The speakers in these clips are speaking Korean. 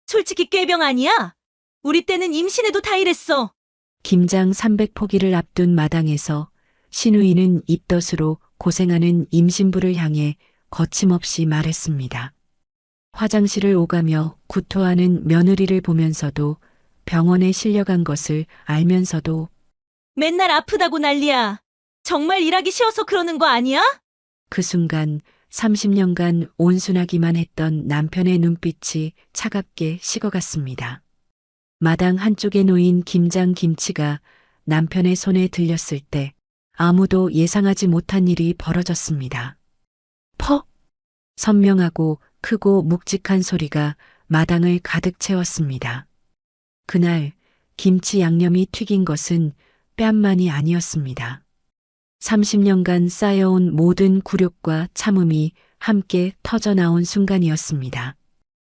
솔직히 꾀병 아니야? 우리 때는 임신해도 다 이랬어. 김장 300포기를 앞둔 마당에서 신우이는 입덧으로 고생하는 임신부를 향해 거침없이 말했습니다. 화장실을 오가며 구토하는 며느리를 보면서도 병원에 실려간 것을 알면서도 맨날 아프다고 난리야. 정말 일하기 싫어서 그러는 거 아니야? 그 순간 30년간 온순하기만 했던 남편의 눈빛이 차갑게 식어갔습니다. 마당 한쪽에 놓인 김장 김치가 남편의 손에 들렸을 때 아무도 예상하지 못한 일이 벌어졌습니다. 퍽! 선명하고 크고 묵직한 소리가 마당을 가득 채웠습니다. 그날 김치 양념이 튀긴 것은 뺨만이 아니었습니다. 30년간 쌓여온 모든 굴욕과 참음이 함께 터져나온 순간이었습니다.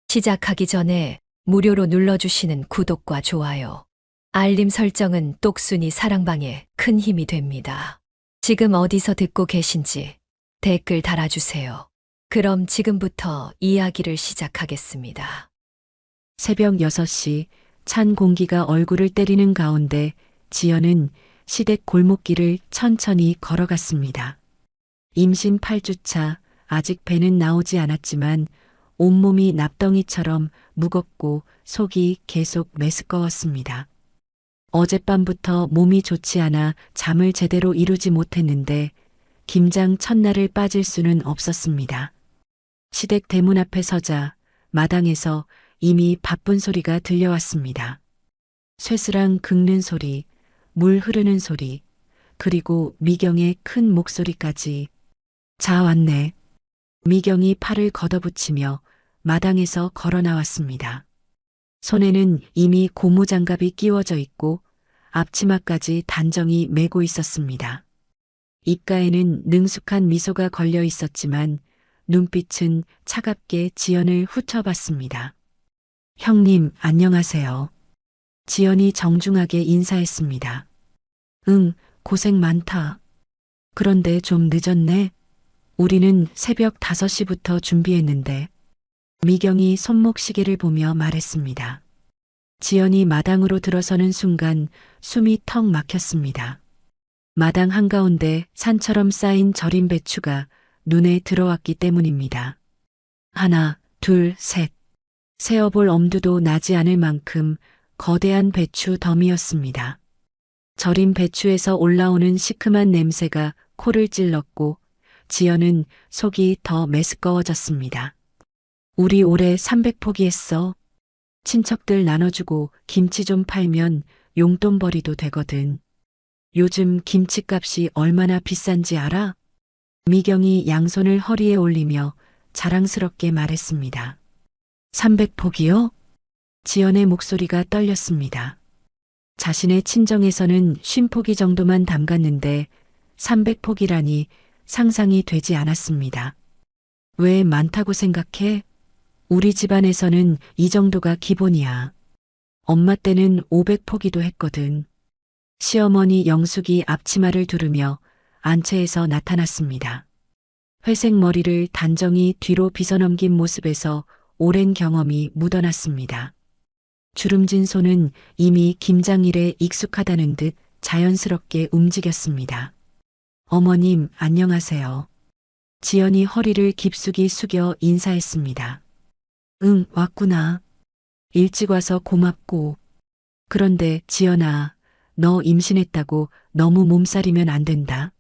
시작하기 전에 무료로 눌러주시는 구독과 좋아요, 알림 설정은 똑순이 사랑방에 큰 힘이 됩니다. 지금 어디서 듣고 계신지 댓글 달아주세요. 그럼 지금부터 이야기를 시작하겠습니다. 새벽 6시 찬 공기가 얼굴을 때리는 가운데 지연은 시댁 골목길을 천천히 걸어갔습니다. 임신 8주차, 아직 배는 나오지 않았지만 온몸이 납덩이처럼 무겁고 속이 계속 메스꺼웠습니다. 어젯밤부터 몸이 좋지 않아 잠을 제대로 이루지 못했는데 김장 첫날을 빠질 수는 없었습니다. 시댁 대문 앞에 서자 마당에서 이미 바쁜 소리가 들려왔습니다. 쇠스랑 긁는 소리, 물 흐르는 소리, 그리고 미경의 큰 목소리까지. 자, 왔네. 미경이 팔을 걷어붙이며 마당에서 걸어 나왔습니다. 손에는 이미 고무장갑이 끼워져 있고 앞치마까지 단정히 메고 있었습니다. 입가에는 능숙한 미소가 걸려 있었지만 눈빛은 차갑게 지연을 훑어봤습니다. 형님, 안녕하세요. 지연이 정중하게 인사했습니다. 응, 고생 많다. 그런데 좀 늦었네. 우리는 새벽 5시부터 준비했는데. 미경이 손목시계를 보며 말했습니다. 지연이 마당으로 들어서는 순간 숨이 턱 막혔습니다. 마당 한가운데 산처럼 쌓인 절임 배추가 눈에 들어왔기 때문입니다. 하나, 둘, 셋. 세어볼 엄두도 나지 않을 만큼 거대한 배추 덤이었습니다. 절인 배추에서 올라오는 시큼한 냄새가 코를 찔렀고 지연은 속이 더 메스꺼워졌습니다. 우리 올해 300포기 했어. 친척들 나눠주고 김치 좀 팔면 용돈벌이도 되거든. 요즘 김치값이 얼마나 비싼지 알아? 미경이 양손을 허리에 올리며 자랑스럽게 말했습니다. 300포기요? 지연의 목소리가 떨렸습니다. 자신의 친정에서는 50포기 정도만 담갔는데 300포기라니 상상이 되지 않았습니다. 왜 많다고 생각해? 우리 집안에서는 이 정도가 기본이야. 엄마 때는 500포기도 했거든. 시어머니 영숙이 앞치마를 두르며 안채에서 나타났습니다. 회색 머리를 단정히 뒤로 빗어넘긴 모습에서 오랜 경험이 묻어났습니다. 주름진 손은 이미 김장일에 익숙하다는 듯 자연스럽게 움직였습니다. 어머님, 안녕하세요. 지연이 허리를 깊숙이 숙여 인사했습니다. 응, 왔구나. 일찍 와서 고맙고. 그런데 지연아, 너 임신했다고 너무 몸살이면 안 된다.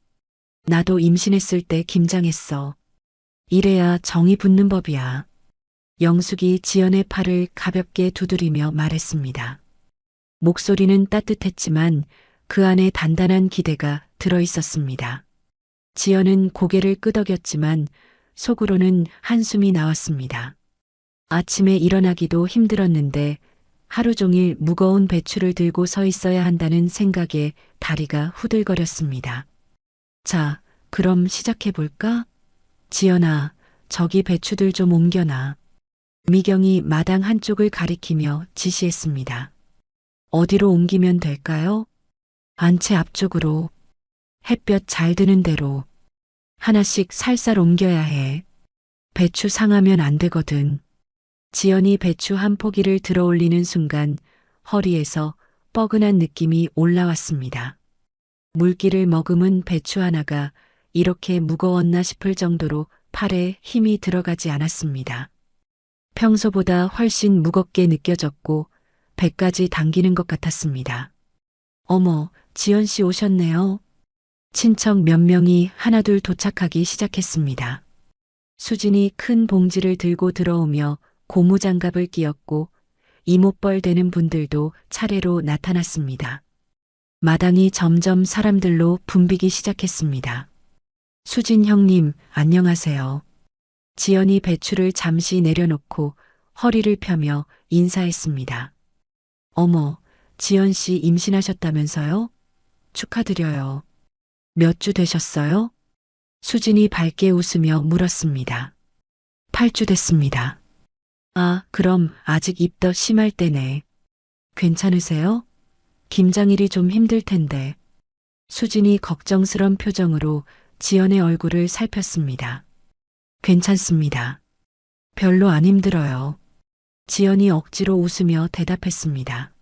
나도 임신했을 때 김장했어. 이래야 정이 붙는 법이야. 영숙이 지연의 팔을 가볍게 두드리며 말했습니다. 목소리는 따뜻했지만 그 안에 단단한 기대가 들어 있었습니다. 지연은 고개를 끄덕였지만 속으로는 한숨이 나왔습니다. 아침에 일어나기도 힘들었는데 하루 종일 무거운 배추를 들고 서 있어야 한다는 생각에 다리가 후들거렸습니다. 자, 그럼 시작해 볼까? 지연아, 저기 배추들 좀 옮겨놔. 미경이 마당 한쪽을 가리키며 지시했습니다. 어디로 옮기면 될까요? 안채 앞쪽으로. 햇볕 잘 드는 대로. 하나씩 살살 옮겨야 해. 배추 상하면 안 되거든. 지연이 배추 한 포기를 들어 올리는 순간 허리에서 뻐근한 느낌이 올라왔습니다. 물기를 머금은 배추 하나가 이렇게 무거웠나 싶을 정도로 팔에 힘이 들어가지 않았습니다. 평소보다 훨씬 무겁게 느껴졌고 배까지 당기는 것 같았습니다. 어머, 지연 씨 오셨네요. 친척 몇 명이 하나둘 도착하기 시작했습니다. 수진이 큰 봉지를 들고 들어오며 고무장갑을 끼었고 이목벌 되는 분들도 차례로 나타났습니다. 마당이 점점 사람들로 붐비기 시작했습니다. 수진 형님, 안녕하세요. 지연이 배추를 잠시 내려놓고 허리를 펴며 인사했습니다. 어머, 지연 씨 임신하셨다면서요? 축하드려요. 몇 주 되셨어요? 수진이 밝게 웃으며 물었습니다. 8주 됐습니다. 아, 그럼 아직 입덧 심할 때네. 괜찮으세요? 김장일이 좀 힘들 텐데. 수진이 걱정스런 표정으로 지연의 얼굴을 살폈습니다. 괜찮습니다. 별로 안 힘들어요. 지연이 억지로 웃으며 대답했습니다.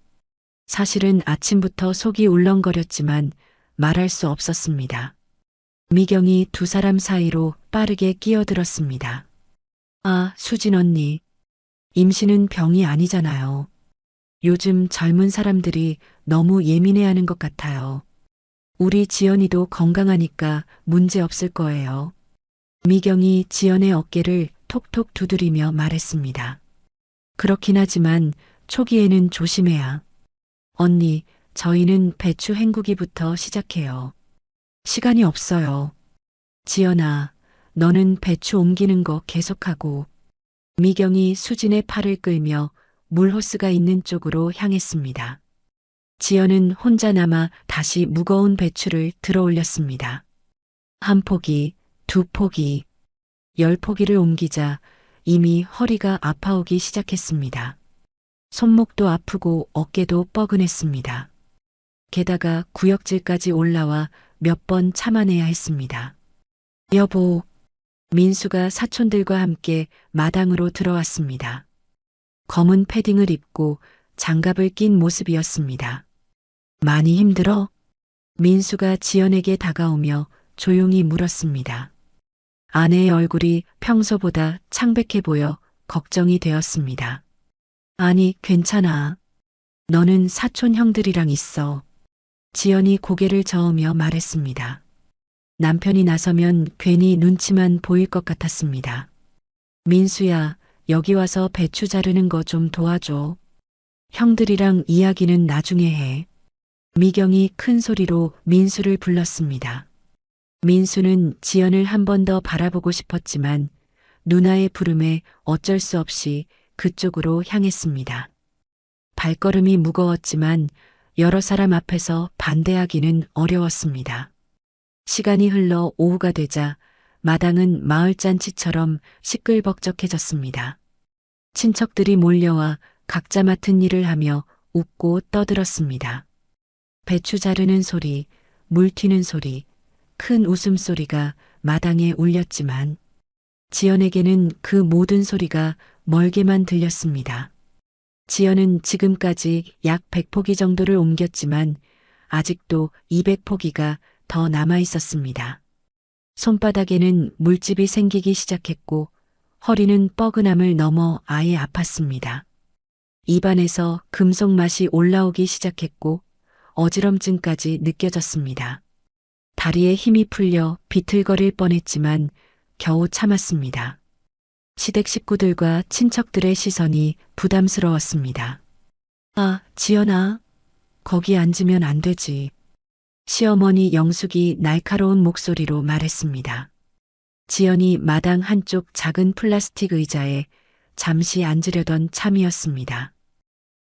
사실은 아침부터 속이 울렁거렸지만 말할 수 없었습니다. 미경이 두 사람 사이로 빠르게 끼어들었습니다. 아, 수진 언니. 임신은 병이 아니잖아요. 요즘 젊은 사람들이 너무 예민해하는 것 같아요. 우리 지연이도 건강하니까 문제 없을 거예요. 미경이 지연의 어깨를 톡톡 두드리며 말했습니다. 그렇긴 하지만 초기에는 조심해야. 언니, 저희는 배추 헹구기부터 시작해요. 시간이 없어요. 지연아, 너는 배추 옮기는 거 계속하고. 미경이 수진의 팔을 끌며 물호스가 있는 쪽으로 향했습니다. 지연은 혼자 남아 다시 무거운 배추를 들어 올렸습니다. 한 포기, 두 포기, 10포기를 옮기자 이미 허리가 아파오기 시작했습니다. 손목도 아프고 어깨도 뻐근했습니다. 게다가 구역질까지 올라와 몇 번 참아내야 했습니다. 여보, 민수가 사촌들과 함께 마당으로 들어왔습니다. 검은 패딩을 입고 장갑을 낀 모습이었습니다. 많이 힘들어? 민수가 지연에게 다가오며 조용히 물었습니다. 아내의 얼굴이 평소보다 창백해 보여 걱정이 되었습니다. 아니, 괜찮아. 너는 사촌 형들이랑 있어. 지연이 고개를 저으며 말했습니다. 남편이 나서면 괜히 눈치만 보일 것 같았습니다. 민수야, 여기 와서 배추 자르는 거 좀 도와줘. 형들이랑 이야기는 나중에 해. 미경이 큰 소리로 민수를 불렀습니다. 민수는 지연을 한 번 더 바라보고 싶었지만 누나의 부름에 어쩔 수 없이 그쪽으로 향했습니다. 발걸음이 무거웠지만 여러 사람 앞에서 반대하기는 어려웠습니다. 시간이 흘러 오후가 되자 마당은 마을잔치처럼 시끌벅적해졌습니다. 친척들이 몰려와 각자 맡은 일을 하며 웃고 떠들었습니다. 배추 자르는 소리, 물 튀는 소리, 큰 웃음소리가 마당에 울렸지만 지연에게는 그 모든 소리가 멀게만 들렸습니다. 지연은 지금까지 약 100포기 정도를 옮겼지만 아직도 200포기가 더 남아 있었습니다. 손바닥에는 물집이 생기기 시작했고 허리는 뻐근함을 넘어 아예 아팠습니다. 입안에서 금속 맛이 올라오기 시작했고 어지럼증까지 느껴졌습니다. 다리에 힘이 풀려 비틀거릴 뻔했지만 겨우 참았습니다. 시댁 식구들과 친척들의 시선이 부담스러웠습니다. 아, 지연아, 거기 앉으면 안 되지. 시어머니 영숙이 날카로운 목소리로 말했습니다. 지연이 마당 한쪽 작은 플라스틱 의자에 잠시 앉으려던 참이었습니다.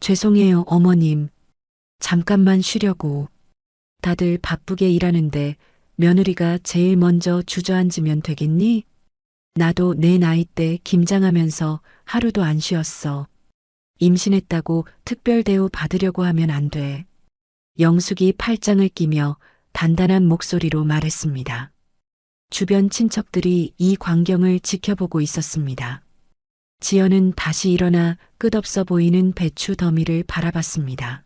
죄송해요, 어머님. 잠깐만 쉬려고. 다들 바쁘게 일하는데 며느리가 제일 먼저 주저앉으면 되겠니? 나도 내 나이 때 김장하면서 하루도 안 쉬었어. 임신했다고 특별 대우 받으려고 하면 안 돼. 영숙이 팔짱을 끼며 단단한 목소리로 말했습니다. 주변 친척들이 이 광경을 지켜보고 있었습니다. 지연은 다시 일어나 끝없어 보이는 배추 더미를 바라봤습니다.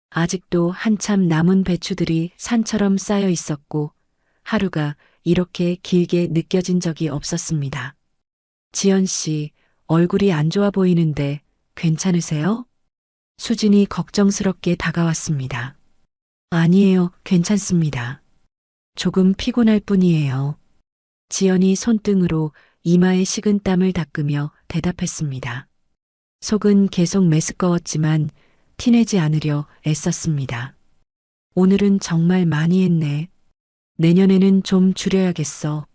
아직도 한참 남은 배추들이 산처럼 쌓여 있었고 하루가 이렇게 길게 느껴진 적이 없었습니다. 지연 씨, 얼굴이 안 좋아 보이는데 괜찮으세요? 수진이 걱정스럽게 다가왔습니다. 아니에요, 괜찮습니다. 조금 피곤할 뿐이에요. 지연이 손등으로 이마에 식은 땀을 닦으며 대답했습니다. 속은 계속 메스꺼웠지만 티내지 않으려 애썼습니다. 오늘은 정말 많이 했네. 내년에는 좀 줄여야겠어.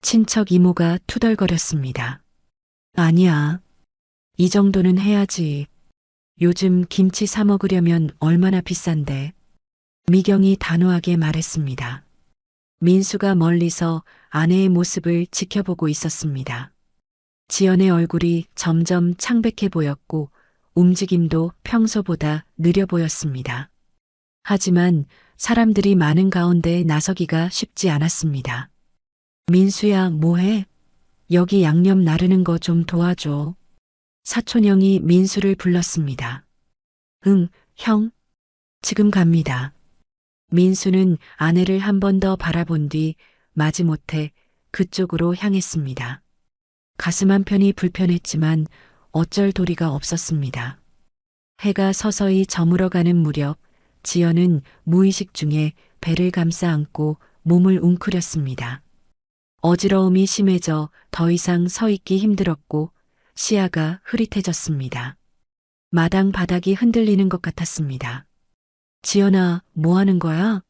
친척 이모가 투덜거렸습니다. 아니야. 이 정도는 해야지. 요즘 김치 사 먹으려면 얼마나 비싼데. 미경이 단호하게 말했습니다. 민수가 멀리서 아내의 모습을 지켜보고 있었습니다. 지연의 얼굴이 점점 창백해 보였고 움직임도 평소보다 느려 보였습니다. 하지만 사람들이 많은 가운데 나서기가 쉽지 않았습니다. 민수야, 뭐해? 여기 양념 나르는 거 좀 도와줘. 사촌형이 민수를 불렀습니다. 응, 형. 지금 갑니다. 민수는 아내를 한 번 더 바라본 뒤 마지못해 그쪽으로 향했습니다. 가슴 한편이 불편했지만 어쩔 도리가 없었습니다. 해가 서서히 저물어가는 무렵 지연은 무의식 중에 배를 감싸 안고 몸을 웅크렸습니다. 어지러움이 심해져 더 이상 서 있기 힘들었고 시야가 흐릿해졌습니다. 마당 바닥이 흔들리는 것 같았습니다. 지연아, 뭐 하는 거야?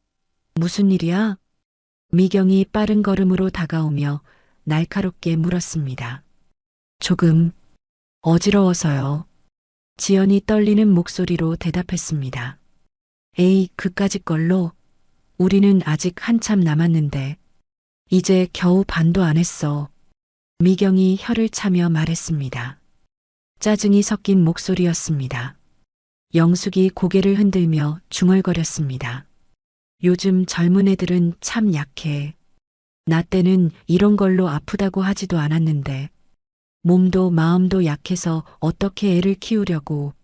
무슨 일이야? 미경이 빠른 걸음으로 다가오며 날카롭게 물었습니다. 조금 어지러워서요. 지연이 떨리는 목소리로 대답했습니다. 에이, 그까짓 걸로. 우리는 아직 한참 남았는데. 이제 겨우 반도 안 했어. 미경이 혀를 차며 말했습니다. 짜증이 섞인 목소리였습니다. 영숙이 고개를 흔들며 중얼거렸습니다. 요즘 젊은 애들은 참 약해. 나 때는 이런 걸로 아프다고 하지도 않았는데. 몸도 마음도 약해서 어떻게 애를 키우려고.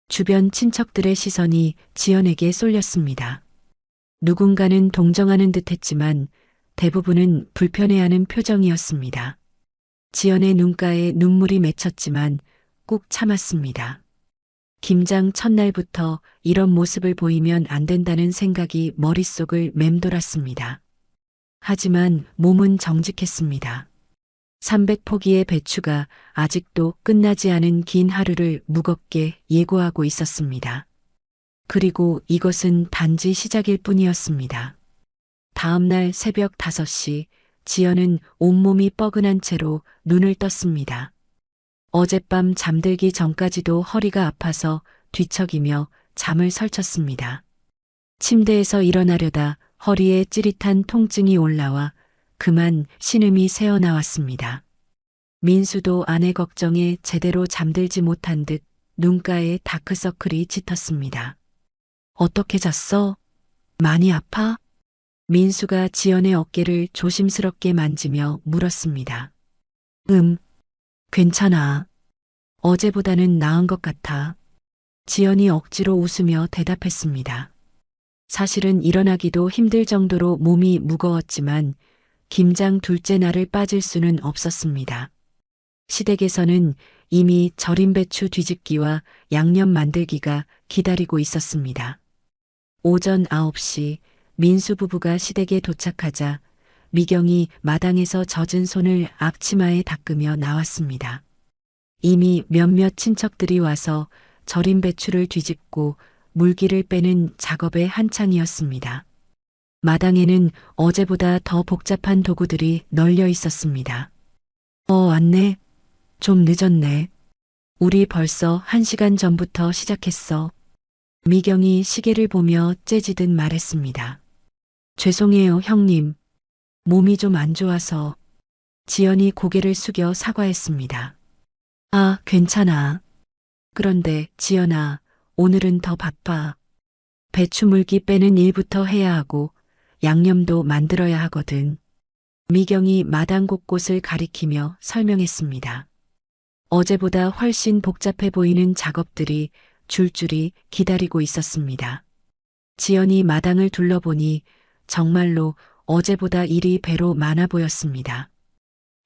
주변 친척들의 시선이 지연에게 쏠렸습니다. 누군가는 동정하는 듯 했지만 대부분은 불편해하는 표정이었습니다. 지연의 눈가에 눈물이 맺혔지만 꾹 참았습니다. 김장 첫날부터 이런 모습을 보이면 안 된다는 생각이 머릿속을 맴돌았습니다. 하지만 몸은 정직했습니다. 300포기의 배추가 아직도 끝나지 않은 긴 하루를 무겁게 예고하고 있었습니다. 그리고 이것은 단지 시작일 뿐이었습니다. 다음 날 새벽 5시 지연은 온몸이 뻐근한 채로 눈을 떴습니다. 어젯밤 잠들기 전까지도 허리가 아파서 뒤척이며 잠을 설쳤습니다. 침대에서 일어나려다 허리에 찌릿한 통증이 올라와 그만 신음이 새어나왔습니다. 민수도 아내 걱정에 제대로 잠들지 못한 듯 눈가에 다크서클이 짙었습니다. 어떻게 잤어? 많이 아파? 민수가 지연의 어깨를 조심스럽게 만지며 물었습니다. 괜찮아. 어제보다는 나은 것 같아. 지연이 억지로 웃으며 대답했습니다. 사실은 일어나기도 힘들 정도로 몸이 무거웠지만 김장 둘째 날을 빠질 수는 없었습니다. 시댁에서는 이미 절인 배추 뒤집기와 양념 만들기가 기다리고 있었습니다. 오전 9시 민수 부부가 시댁에 도착하자 미경이 마당에서 젖은 손을 앞치마에 닦으며 나왔습니다. 이미 몇몇 친척들이 와서 절인 배추를 뒤집고 물기를 빼는 작업에 한창이었습니다. 마당에는 어제보다 더 복잡한 도구들이 널려 있었습니다. 왔네. 좀 늦었네. 우리 벌써 1시간 전부터 시작했어. 미경이 시계를 보며 째지듯 말했습니다. 죄송해요, 형님. 몸이 좀 안 좋아서. 지연이 고개를 숙여 사과했습니다. 아, 괜찮아. 그런데 지연아, 오늘은 더 바빠. 배추 물기 빼는 일부터 해야 하고 양념도 만들어야 하거든. 미경이 마당 곳곳을 가리키며 설명했습니다. 어제보다 훨씬 복잡해 보이는 작업들이 줄줄이 기다리고 있었습니다. 지연이 마당을 둘러보니 정말로 어제보다 일이 배로 많아 보였습니다.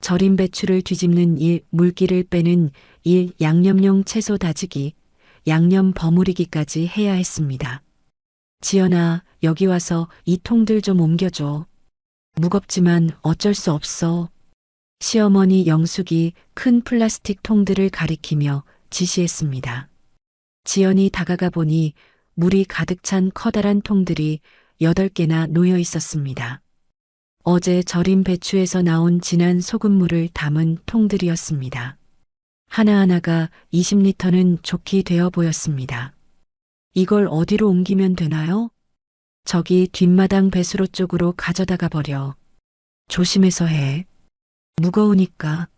절인 배추를 뒤집는 일, 물기를 빼는 일, 양념용 채소 다지기, 양념 버무리기까지 해야 했습니다. 지연아, 여기 와서 이 통들 좀 옮겨줘. 무겁지만 어쩔 수 없어. 시어머니 영숙이 큰 플라스틱 통들을 가리키며 지시했습니다. 지연이 다가가 보니 물이 가득 찬 커다란 통들이 8개나 놓여 있었습니다. 어제 절인 배추에서 나온 진한 소금물을 담은 통들이었습니다. 하나하나가 20리터는 좋게 되어 보였습니다. 이걸 어디로 옮기면 되나요? 저기 뒷마당 배수로 쪽으로 가져다가 버려. 조심해서 해. 무거우니까.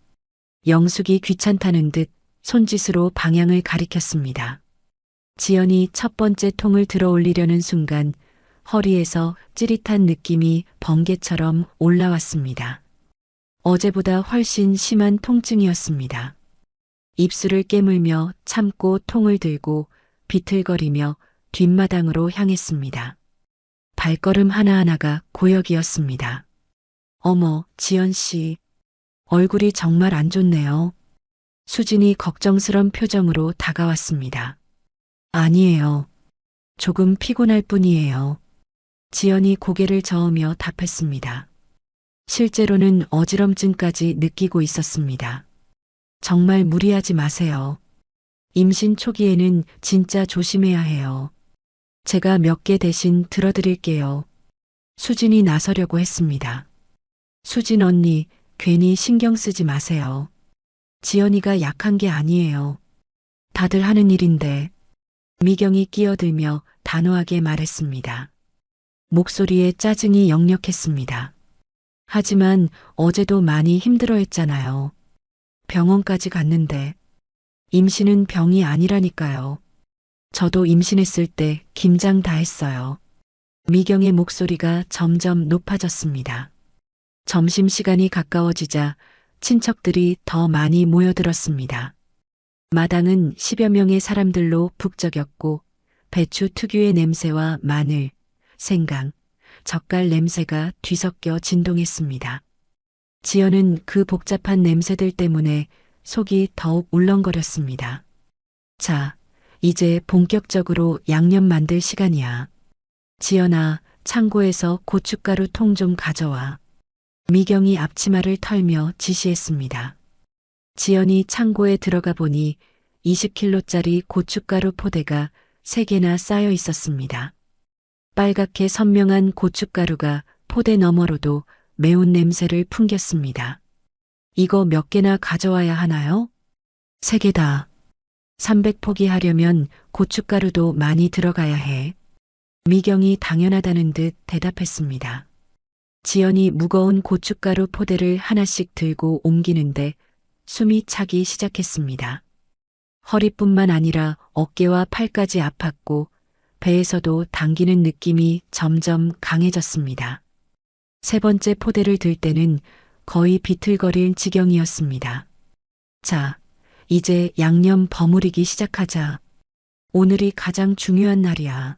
영숙이 귀찮다는 듯 손짓으로 방향을 가리켰습니다. 지연이 첫 번째 통을 들어 올리려는 순간 허리에서 찌릿한 느낌이 번개처럼 올라왔습니다. 어제보다 훨씬 심한 통증이었습니다. 입술을 깨물며 참고 통을 들고 비틀거리며 뒷마당으로 향했습니다. 발걸음 하나하나가 고역이었습니다. 어머, 지연 씨. 얼굴이 정말 안 좋네요. 수진이 걱정스런 표정으로 다가왔습니다. 아니에요. 조금 피곤할 뿐이에요. 지연이 고개를 저으며 답했습니다. 실제로는 어지럼증까지 느끼고 있었습니다. 정말 무리하지 마세요. 임신 초기에는 진짜 조심해야 해요. 제가 몇 개 대신 들어드릴게요. 수진이 나서려고 했습니다. 수진 언니, 괜히 신경 쓰지 마세요. 지연이가 약한 게 아니에요. 다들 하는 일인데. 미경이 끼어들며 단호하게 말했습니다. 목소리에 짜증이 역력했습니다. 하지만 어제도 많이 힘들어했잖아요. 병원까지 갔는데. 임신은 병이 아니라니까요. 저도 임신했을 때 김장 다 했어요. 미경의 목소리가 점점 높아졌습니다. 점심시간이 가까워지자 친척들이 더 많이 모여들었습니다. 마당은 10여 명의 사람들로 북적였고 배추 특유의 냄새와 마늘, 생강, 젓갈 냄새가 뒤섞여 진동했습니다. 지연은 그 복잡한 냄새들 때문에 속이 더욱 울렁거렸습니다. 자, 이제 본격적으로 양념 만들 시간이야. 지연아, 창고에서 고춧가루 통 좀 가져와. 미경이 앞치마를 털며 지시했습니다. 지연이 창고에 들어가 보니 20kg짜리 고춧가루 포대가 3개나 쌓여 있었습니다. 빨갛게 선명한 고춧가루가 포대 너머로도 매운 냄새를 풍겼습니다. 이거 몇 개나 가져와야 하나요? 3개다. 300포기 하려면 고춧가루도 많이 들어가야 해. 미경이 당연하다는 듯 대답했습니다. 지연이 무거운 고춧가루 포대를 하나씩 들고 옮기는데 숨이 차기 시작했습니다. 허리뿐만 아니라 어깨와 팔까지 아팠고 배에서도 당기는 느낌이 점점 강해졌습니다. 3번째 포대를 들 때는 거의 비틀거릴 지경이었습니다. 자, 이제 양념 버무리기 시작하자. 오늘이 가장 중요한 날이야.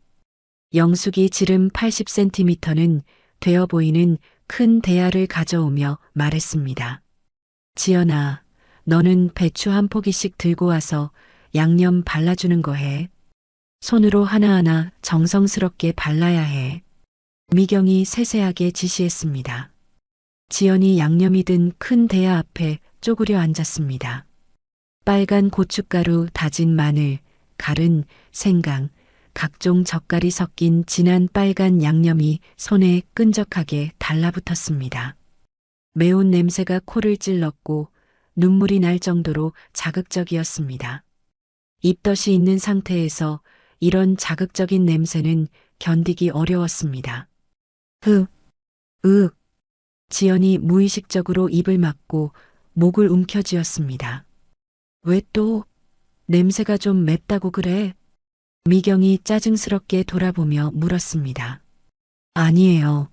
영숙이 지름 80cm는 되어 보이는 큰 대야를 가져오며 말했습니다. 지연아, 너는 배추 한 포기씩 들고 와서 양념 발라주는 거 해. 손으로 하나하나 정성스럽게 발라야 해. 미경이 세세하게 지시했습니다. 지연이 양념이 든 큰 대야 앞에 쪼그려 앉았습니다. 빨간 고춧가루, 다진 마늘, 갈은 생강, 각종 젓갈이 섞인 진한 빨간 양념이 손에 끈적하게 달라붙었습니다. 매운 냄새가 코를 찔렀고 눈물이 날 정도로 자극적이었습니다. 입덧이 있는 상태에서 이런 자극적인 냄새는 견디기 어려웠습니다. 지연이 무의식적으로 입을 막고 목을 움켜쥐었습니다. 왜 또? 냄새가 좀 맵다고 그래? 미경이 짜증스럽게 돌아보며 물었습니다. 아니에요.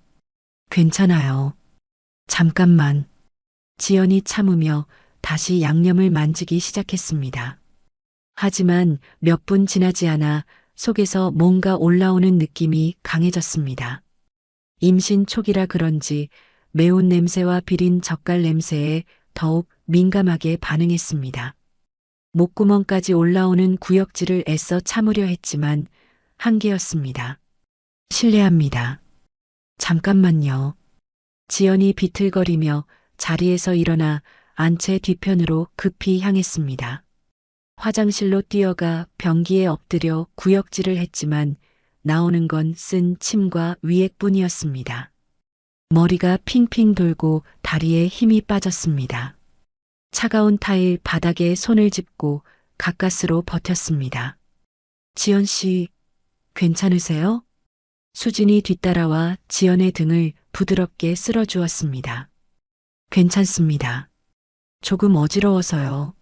괜찮아요. 잠깐만. 지연이 참으며 다시 양념을 만지기 시작했습니다. 하지만 몇 분 지나지 않아 속에서 뭔가 올라오는 느낌이 강해졌습니다. 임신 초기라 그런지 매운 냄새와 비린 젓갈 냄새에 더욱 민감하게 반응했습니다. 목구멍까지 올라오는 구역질을 애써 참으려 했지만 한계였습니다. 실례합니다. 잠깐만요. 지연이 비틀거리며 자리에서 일어나 안채 뒤편으로 급히 향했습니다. 화장실로 뛰어가 변기에 엎드려 구역질을 했지만 나오는 건 쓴 침과 위액뿐이었습니다. 머리가 핑핑 돌고 다리에 힘이 빠졌습니다. 차가운 타일 바닥에 손을 짚고 가까스로 버텼습니다. 지연 씨, 괜찮으세요? 수진이 뒤따라와 지연의 등을 부드럽게 쓸어주었습니다. 괜찮습니다. 조금 어지러워서요.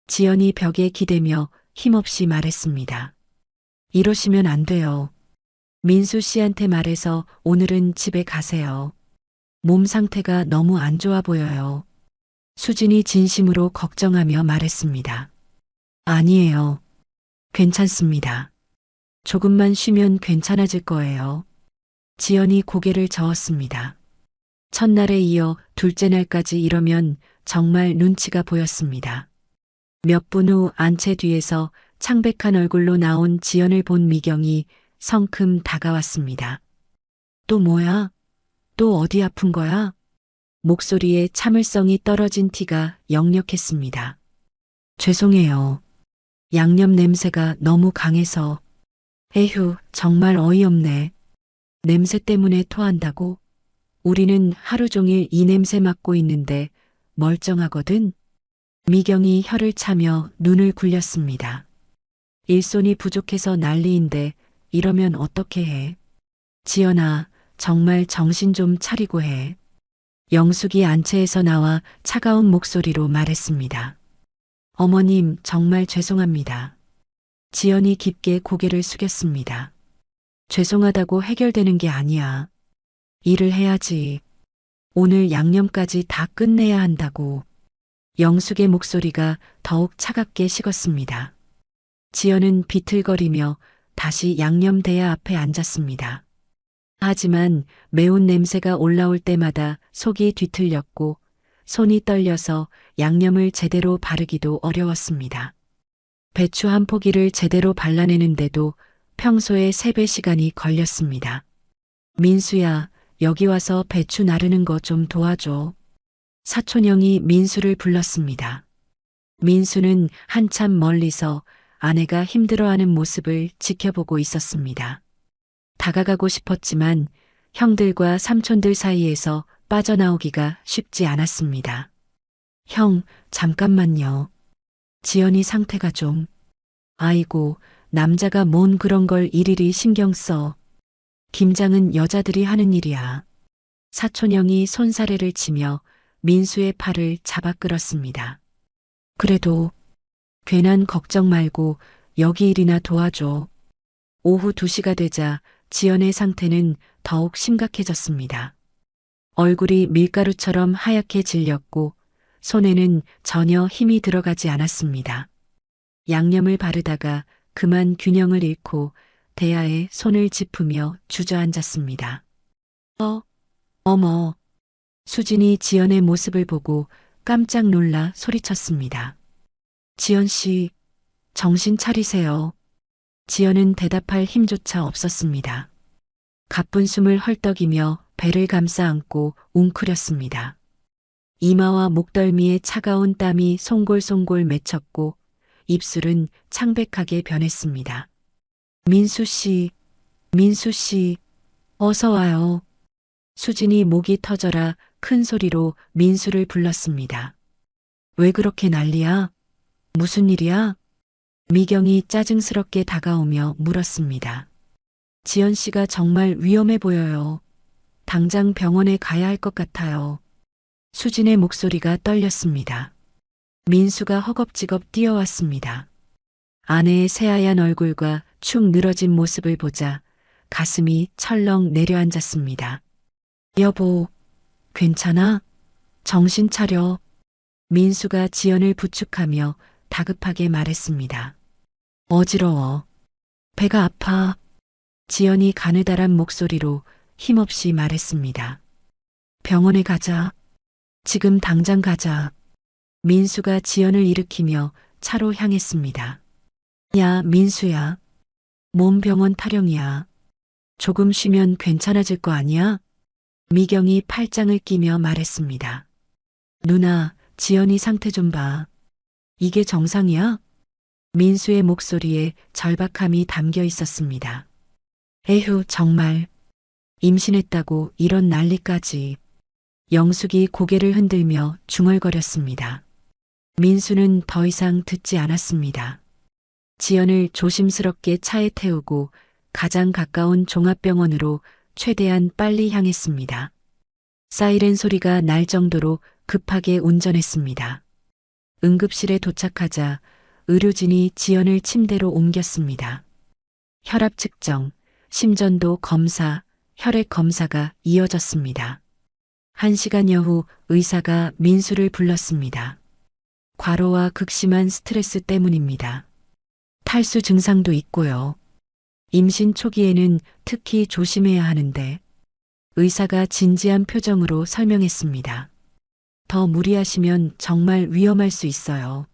지연이 벽에 기대며 힘없이 말했습니다. 이러시면 안 돼요. 민수 씨한테 말해서 오늘은 집에 가세요. 몸 상태가 너무 안 좋아 보여요. 수진이 진심으로 걱정하며 말했습니다. 아니에요. 괜찮습니다. 조금만 쉬면 괜찮아질 거예요. 지연이 고개를 저었습니다. 첫날에 이어 둘째 날까지 이러면 정말 눈치가 보였습니다. 몇 분 후 안채 뒤에서 창백한 얼굴로 나온 지연을 본 미경이 성큼 다가왔습니다. 또 뭐야? 또 어디 아픈 거야? 목소리에 참을성이 떨어진 티가 역력했습니다. 죄송해요. 양념 냄새가 너무 강해서. 에휴, 정말 어이없네. 냄새 때문에 토한다고? 우리는 하루 종일 이 냄새 맡고 있는데 멀쩡하거든? 미경이 혀를 차며 눈을 굴렸습니다. 일손이 부족해서 난리인데 이러면 어떻게 해? 지연아, 정말 정신 좀 차리고 해. 영숙이 안채에서 나와 차가운 목소리로 말했습니다. 어머님, 정말 죄송합니다. 지연이 깊게 고개를 숙였습니다. 죄송하다고 해결되는 게 아니야. 일을 해야지. 오늘 양념까지 다 끝내야 한다고. 영숙의 목소리가 더욱 차갑게 식었습니다. 지연은 비틀거리며 다시 양념 대야 앞에 앉았습니다. 하지만 매운 냄새가 올라올 때마다 속이 뒤틀렸고 손이 떨려서 양념을 제대로 바르기도 어려웠습니다. 배추 한 포기를 제대로 발라내는데도 평소의 3배 시간이 걸렸습니다. 민수야, 여기 와서 배추 나르는 거 좀 도와줘. 사촌형이 민수를 불렀습니다. 민수는 한참 멀리서 아내가 힘들어하는 모습을 지켜보고 있었습니다. 다가가고 싶었지만 형들과 삼촌들 사이에서 빠져나오기가 쉽지 않았습니다. 형, 잠깐만요. 지연이 상태가 좀. 아이고, 남자가 뭔 그런 걸 일일이 신경 써. 김장은 여자들이 하는 일이야. 사촌형이 손사래를 치며 민수의 팔을 잡아 끌었습니다. 그래도 괜한 걱정 말고 여기 일이나 도와줘. 오후 2시가 되자 지연의 상태는 더욱 심각해졌습니다. 얼굴이 밀가루처럼 하얗게 질렸고 손에는 전혀 힘이 들어가지 않았습니다. 양념을 바르다가 그만 균형을 잃고 대야에 손을 짚으며 주저앉았습니다. 어머. 수진이 지연의 모습을 보고 깜짝 놀라 소리쳤습니다. 지연 씨, 정신 차리세요. 지연은 대답할 힘조차 없었습니다. 가쁜 숨을 헐떡이며 배를 감싸 안고 웅크렸습니다. 이마와 목덜미에 차가운 땀이 송골송골 맺혔고 입술은 창백하게 변했습니다. 민수 씨, 어서 와요. 수진이 목이 터져라 큰 소리로 민수를 불렀습니다. 왜 그렇게 난리야? 무슨 일이야? 미경이 짜증스럽게 다가오며 물었습니다. 지연 씨가 정말 위험해 보여요. 당장 병원에 가야 할 것 같아요. 수진의 목소리가 떨렸습니다. 민수가 허겁지겁 뛰어왔습니다. 아내의 새하얀 얼굴과 축 늘어진 모습을 보자 가슴이 철렁 내려앉았습니다. 여보, 괜찮아? 정신 차려. 민수가 지연을 부축하며 다급하게 말했습니다. 어지러워. 배가 아파. 지연이 가느다란 목소리로 힘없이 말했습니다. 병원에 가자. 지금 당장 가자. 민수가 지연을 일으키며 차로 향했습니다. 야, 민수야. 몸 병원 타령이야. 조금 쉬면 괜찮아질 거 아니야? 미경이 팔짱을 끼며 말했습니다. 누나, 지연이 상태 좀 봐. 이게 정상이야? 민수의 목소리에 절박함이 담겨 있었습니다. 에휴, 정말. 임신했다고 이런 난리까지. 영숙이 고개를 흔들며 중얼거렸습니다. 민수는 더 이상 듣지 않았습니다. 지연을 조심스럽게 차에 태우고 가장 가까운 종합병원으로 최대한 빨리 향했습니다. 사이렌 소리가 날 정도로 급하게 운전했습니다. 응급실에 도착하자 의료진이 지연을 침대로 옮겼습니다. 혈압 측정, 심전도 검사, 혈액 검사가 이어졌습니다. 1시간여 후 의사가 민수를 불렀습니다. 과로와 극심한 스트레스 때문입니다. 탈수 증상도 있고요. 임신 초기에는 특히 조심해야 하는데 의사가 진지한 표정으로 설명했습니다. 더 무리하시면 정말 위험할 수 있어요.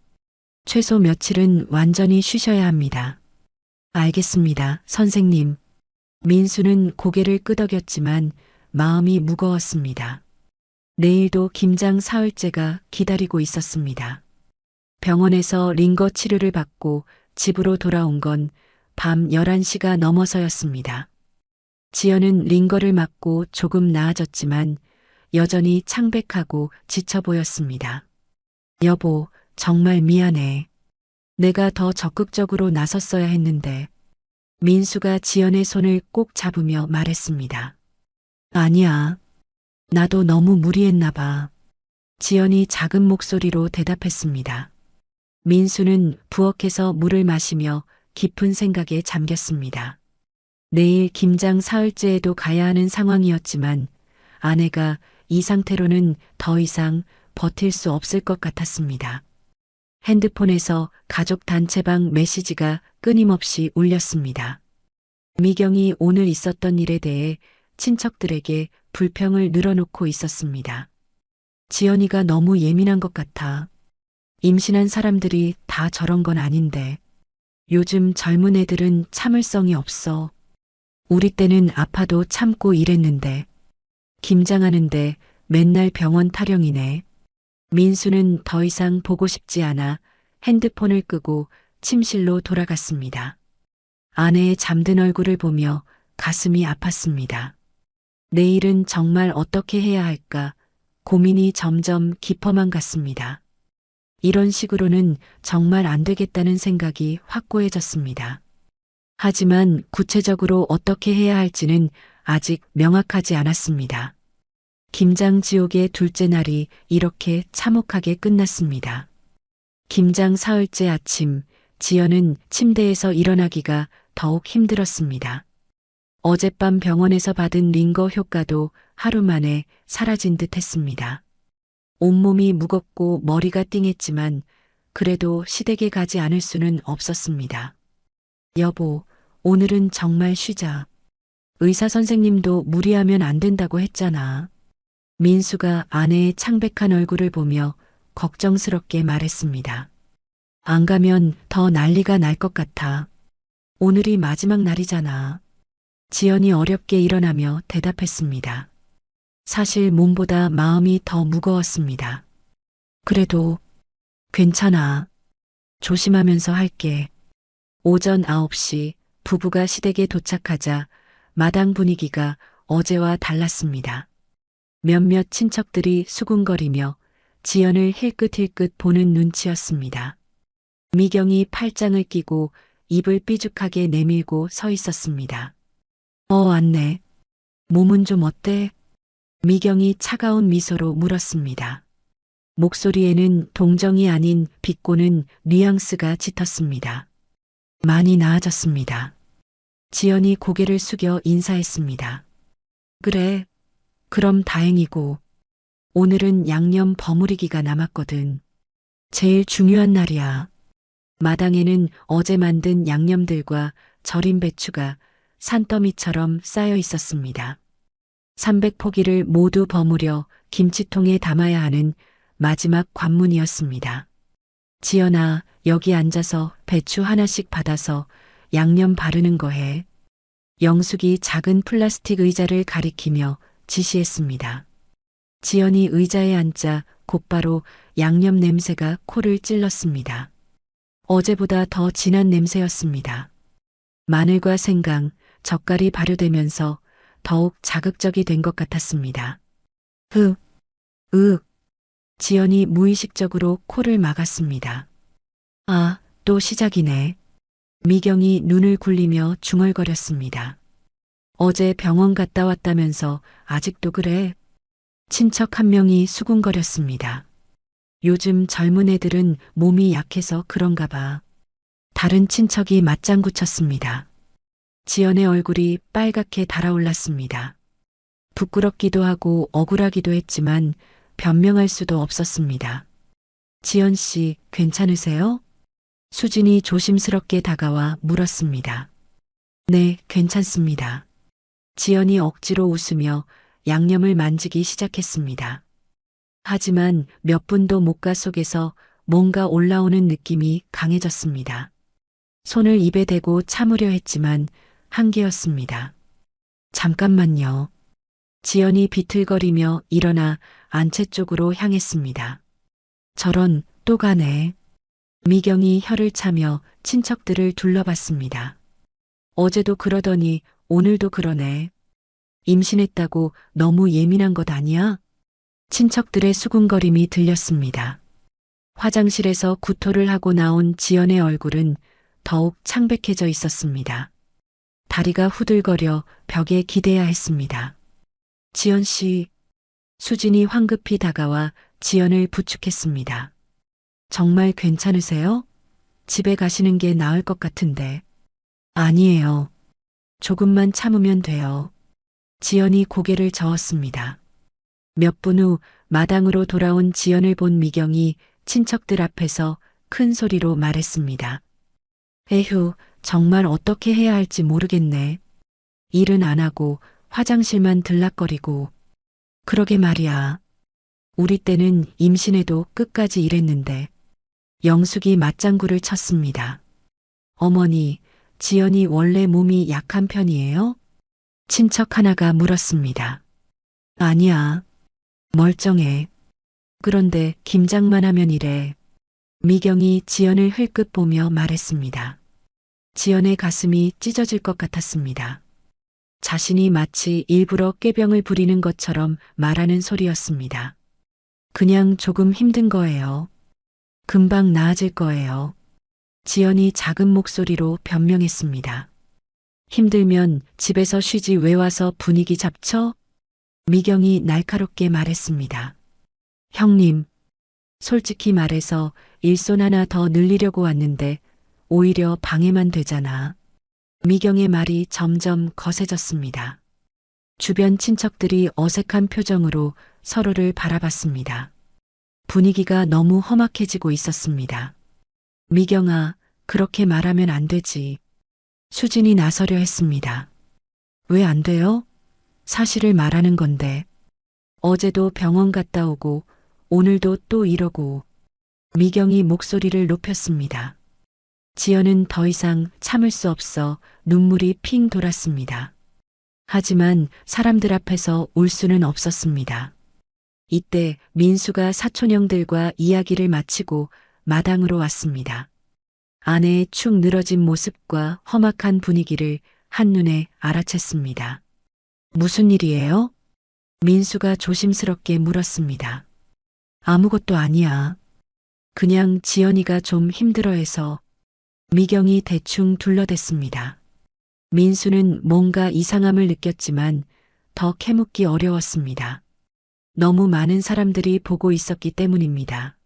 최소 며칠은 완전히 쉬셔야 합니다. 알겠습니다, 선생님. 민수는 고개를 끄덕였지만 마음이 무거웠습니다. 내일도 김장 사흘째가 기다리고 있었습니다. 병원에서 링거 치료를 받고 집으로 돌아온 건 밤 11시가 넘어서였습니다. 지연은 링거를 맞고 조금 나아졌지만 여전히 창백하고 지쳐 보였습니다. 여보, 정말 미안해. 내가 더 적극적으로 나섰어야 했는데. 민수가 지연의 손을 꼭 잡으며 말했습니다. 아니야. 나도 너무 무리했나 봐. 지연이 작은 목소리로 대답했습니다. 민수는 부엌에서 물을 마시며 깊은 생각에 잠겼습니다. 내일 김장 사흘째에도 가야 하는 상황이었지만 아내가 이 상태로는 더 이상 버틸 수 없을 것 같았습니다. 핸드폰에서 가족 단체방 메시지가 끊임없이 울렸습니다. 미경이 오늘 있었던 일에 대해 친척들에게 불평을 늘어놓고 있었습니다. 지연이가 너무 예민한 것 같아. 임신한 사람들이 다 저런 건 아닌데. 요즘 젊은 애들은 참을성이 없어. 우리 때는 아파도 참고 일했는데. 김장하는데 맨날 병원 타령이네. 민수는 더 이상 보고 싶지 않아 핸드폰을 끄고 침실로 돌아갔습니다. 아내의 잠든 얼굴을 보며 가슴이 아팠습니다. 내일은 정말 어떻게 해야 할까 고민이 점점 깊어만 갔습니다. 이런 식으로는 정말 안 되겠다는 생각이 확고해졌습니다. 하지만 구체적으로 어떻게 해야 할지는 아직 명확하지 않았습니다. 김장 지옥의 둘째 날이 이렇게 참혹하게 끝났습니다. 김장 사흘째 아침, 지연은 침대에서 일어나기가 더욱 힘들었습니다. 어젯밤 병원에서 받은 링거 효과도 하루 만에 사라진 듯 했습니다. 온몸이 무겁고 머리가 띵했지만 그래도 시댁에 가지 않을 수는 없었습니다. 여보, 오늘은 정말 쉬자. 의사 선생님도 무리하면 안 된다고 했잖아. 민수가 아내의 창백한 얼굴을 보며 걱정스럽게 말했습니다. 안 가면 더 난리가 날 것 같아. 오늘이 마지막 날이잖아. 지연이 어렵게 일어나며 대답했습니다. 사실 몸보다 마음이 더 무거웠습니다. 그래도 괜찮아. 조심하면서 할게. 오전 9시 부부가 시댁에 도착하자 마당 분위기가 어제와 달랐습니다. 몇몇 친척들이 수군거리며 지연을 힐끗힐끗 보는 눈치였습니다. 미경이 팔짱을 끼고 입을 삐죽하게 내밀고 서 있었습니다. 왔네. 몸은 좀 어때? 미경이 차가운 미소로 물었습니다. 목소리에는 동정이 아닌 비꼬는 뉘앙스가 짙었습니다. 많이 나아졌습니다. 지연이 고개를 숙여 인사했습니다. 그래, 그럼 다행이고 오늘은 양념 버무리기가 남았거든. 제일 중요한 날이야. 마당에는 어제 만든 양념들과 절인 배추가 산더미처럼 쌓여 있었습니다. 300포기를 모두 버무려 김치통에 담아야 하는 마지막 관문이었습니다. 지연아, 여기 앉아서 배추 하나씩 받아서 양념 바르는 거 해. 영숙이 작은 플라스틱 의자를 가리키며 지시했습니다. 지연이 의자에 앉자 곧바로 양념 냄새가 코를 찔렀습니다. 어제보다 더 진한 냄새였습니다. 마늘과 생강, 젓갈이 발효되면서 더욱 자극적이 된 것 같았습니다. 지연이 무의식적으로 코를 막았습니다. 아, 또 시작이네. 미경이 눈을 굴리며 중얼거렸습니다. 어제 병원 갔다 왔다면서 아직도 그래? 친척 한 명이 수군거렸습니다. 요즘 젊은 애들은 몸이 약해서 그런가 봐. 다른 친척이 맞장구 쳤습니다. 지연의 얼굴이 빨갛게 달아올랐습니다. 부끄럽기도 하고 억울하기도 했지만 변명할 수도 없었습니다. 지연 씨, 괜찮으세요? 수진이 조심스럽게 다가와 물었습니다. 네, 괜찮습니다. 지연이 억지로 웃으며 양념을 만지기 시작했습니다. 하지만 몇 분도 못 가 속에서 뭔가 올라오는 느낌이 강해졌습니다. 손을 입에 대고 참으려 했지만 한계였습니다. 잠깐만요. 지연이 비틀거리며 일어나 안채 쪽으로 향했습니다. 저런, 또 가네. 미경이 혀를 차며 친척들을 둘러봤습니다. 어제도 그러더니 오늘도 그러네. 임신했다고 너무 예민한 것 아니야? 친척들의 수군거림이 들렸습니다. 화장실에서 구토를 하고 나온 지연의 얼굴은 더욱 창백해져 있었습니다. 다리가 후들거려 벽에 기대야 했습니다. 지연 씨, 수진이 황급히 다가와 지연을 부축했습니다. 정말 괜찮으세요? 집에 가시는 게 나을 것 같은데. 아니에요. 조금만 참으면 돼요. 지연이 고개를 저었습니다. 몇 분 후 마당으로 돌아온 지연을 본 미경이 친척들 앞에서 큰 소리로 말했습니다. 에휴, 정말 어떻게 해야 할지 모르겠네. 일은 안 하고 화장실만 들락거리고. 그러게 말이야. 우리 때는 임신해도 끝까지 일했는데. 영숙이 맞장구를 쳤습니다. 어머니, 지연이 원래 몸이 약한 편이에요? 친척 하나가 물었습니다. 아니야. 멀쩡해. 그런데 김장만 하면 이래. 미경이 지연을 흘끗 보며 말했습니다. 지연의 가슴이 찢어질 것 같았습니다. 자신이 마치 일부러 꾀병을 부리는 것처럼 말하는 소리였습니다. 그냥 조금 힘든 거예요. 금방 나아질 거예요. 지연이 작은 목소리로 변명했습니다. 힘들면 집에서 쉬지 왜 와서 분위기 잡쳐? 미경이 날카롭게 말했습니다. 형님, 솔직히 말해서 일손 하나 더 늘리려고 왔는데 오히려 방해만 되잖아. 미경의 말이 점점 거세졌습니다. 주변 친척들이 어색한 표정으로 서로를 바라봤습니다. 분위기가 너무 험악해지고 있었습니다. 미경아, 그렇게 말하면 안 되지. 수진이 나서려 했습니다. 왜 안 돼요? 사실을 말하는 건데. 어제도 병원 갔다 오고 오늘도 또 이러고. 미경이 목소리를 높였습니다. 지연은 더 이상 참을 수 없어 눈물이 핑 돌았습니다. 하지만 사람들 앞에서 울 수는 없었습니다. 이때 민수가 사촌형들과 이야기를 마치고 마당으로 왔습니다. 아내의 축 늘어진 모습과 험악한 분위기를 한눈에 알아챘습니다. 무슨 일이에요? 민수가 조심스럽게 물었습니다. 아무것도 아니야. 그냥 지연이가 좀 힘들어해서. 미경이 대충 둘러댔습니다. 민수는 뭔가 이상함을 느꼈지만 더 캐묻기 어려웠습니다. 너무 많은 사람들이 보고 있었기 때문입니다.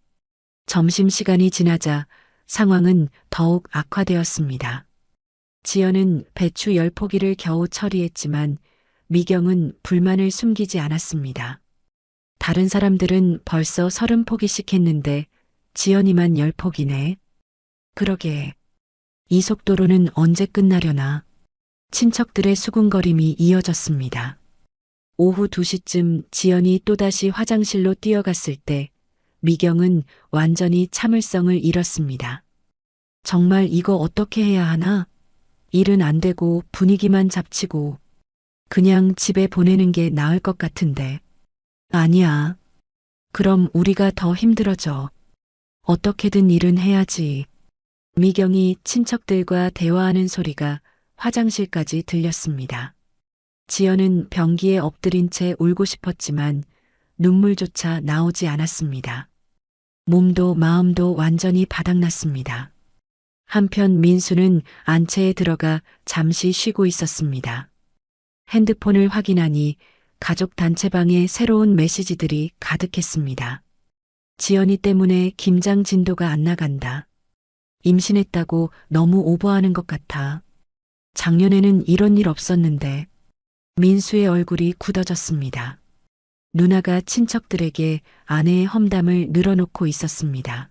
점심시간이 지나자 상황은 더욱 악화되었습니다. 지연은 배추 10포기를 겨우 처리했지만 미경은 불만을 숨기지 않았습니다. 다른 사람들은 벌써 30포기씩 했는데 지연이만 10폭이네. 그러게. 이 속도로는 언제 끝나려나. 친척들의 수군거림이 이어졌습니다. 오후 2시쯤 지연이 또다시 화장실로 뛰어갔을 때 미경은 완전히 참을성을 잃었습니다. 정말 이거 어떻게 해야 하나? 일은 안 되고 분위기만 잡치고 그냥 집에 보내는 게 나을 것 같은데. 아니야. 그럼 우리가 더 힘들어져. 어떻게든 일은 해야지. 미경이 친척들과 대화하는 소리가 화장실까지 들렸습니다. 지연은 변기에 엎드린 채 울고 싶었지만 눈물조차 나오지 않았습니다. 몸도 마음도 완전히 바닥났습니다. 한편 민수는 안채에 들어가 잠시 쉬고 있었습니다. 핸드폰을 확인하니 가족 단체방에 새로운 메시지들이 가득했습니다. 지연이 때문에 김장 진도가 안 나간다. 임신했다고 너무 오버하는 것 같아. 작년에는 이런 일 없었는데. 민수의 얼굴이 굳어졌습니다. 누나가 친척들에게 아내의 험담을 늘어놓고 있었습니다.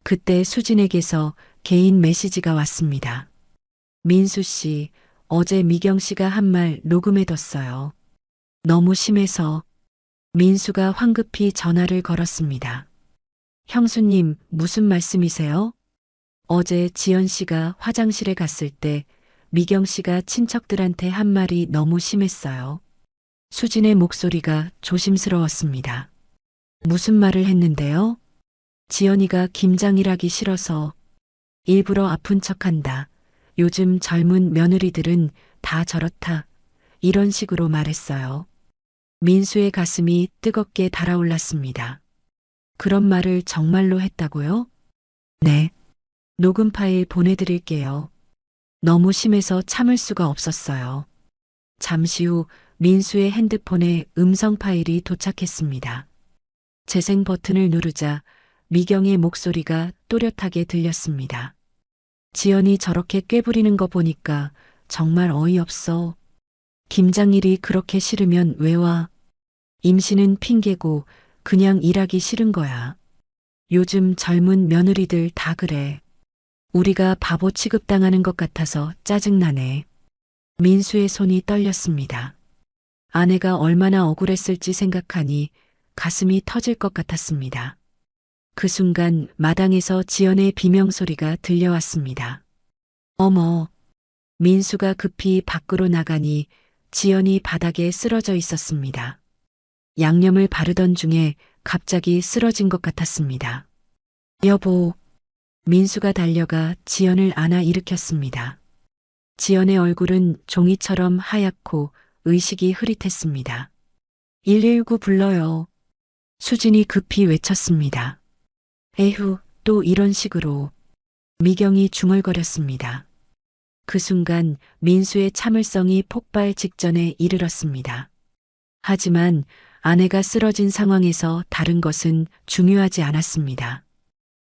그때 수진에게서 개인 메시지가 왔습니다. 민수 씨, 어제 미경 씨가 한 말 녹음해뒀어요. 너무 심해서. 민수가 황급히 전화를 걸었습니다. 형수님, 무슨 말씀이세요? 어제 지연 씨가 화장실에 갔을 때 미경 씨가 친척들한테 한 말이 너무 심했어요. 수진의 목소리가 조심스러웠습니다. 무슨 말을 했는데요? 지연이가 김장일하기 싫어서 일부러 아픈 척한다. 요즘 젊은 며느리들은 다 저렇다. 이런 식으로 말했어요. 민수의 가슴이 뜨겁게 달아올랐습니다. 그런 말을 정말로 했다고요? 네. 녹음 파일 보내드릴게요. 너무 심해서 참을 수가 없었어요. 잠시 후 민수의 핸드폰에 음성 파일이 도착했습니다. 재생 버튼을 누르자 미경의 목소리가 또렷하게 들렸습니다. 지연이 저렇게 꾀부리는 거 보니까 정말 어이없어. 김장일이 그렇게 싫으면 왜 와? 임신은 핑계고 그냥 일하기 싫은 거야. 요즘 젊은 며느리들 다 그래. 우리가 바보 취급당하는 것 같아서 짜증나네. 민수의 손이 떨렸습니다. 아내가 얼마나 억울했을지 생각하니 가슴이 터질 것 같았습니다. 그 순간 마당에서 지연의 비명소리가 들려왔습니다. 어머. 민수가 급히 밖으로 나가니 지연이 바닥에 쓰러져 있었습니다. 양념을 바르던 중에 갑자기 쓰러진 것 같았습니다. 여보. 민수가 달려가 지연을 안아 일으켰습니다. 지연의 얼굴은 종이처럼 하얗고 의식이 흐릿했습니다. 119 불러요. 수진이 급히 외쳤습니다. 에휴, 또 이런 식으로. 미경이 중얼거렸습니다. 그 순간 민수의 참을성이 폭발 직전에 이르렀습니다. 하지만 아내가 쓰러진 상황에서 다른 것은 중요하지 않았습니다.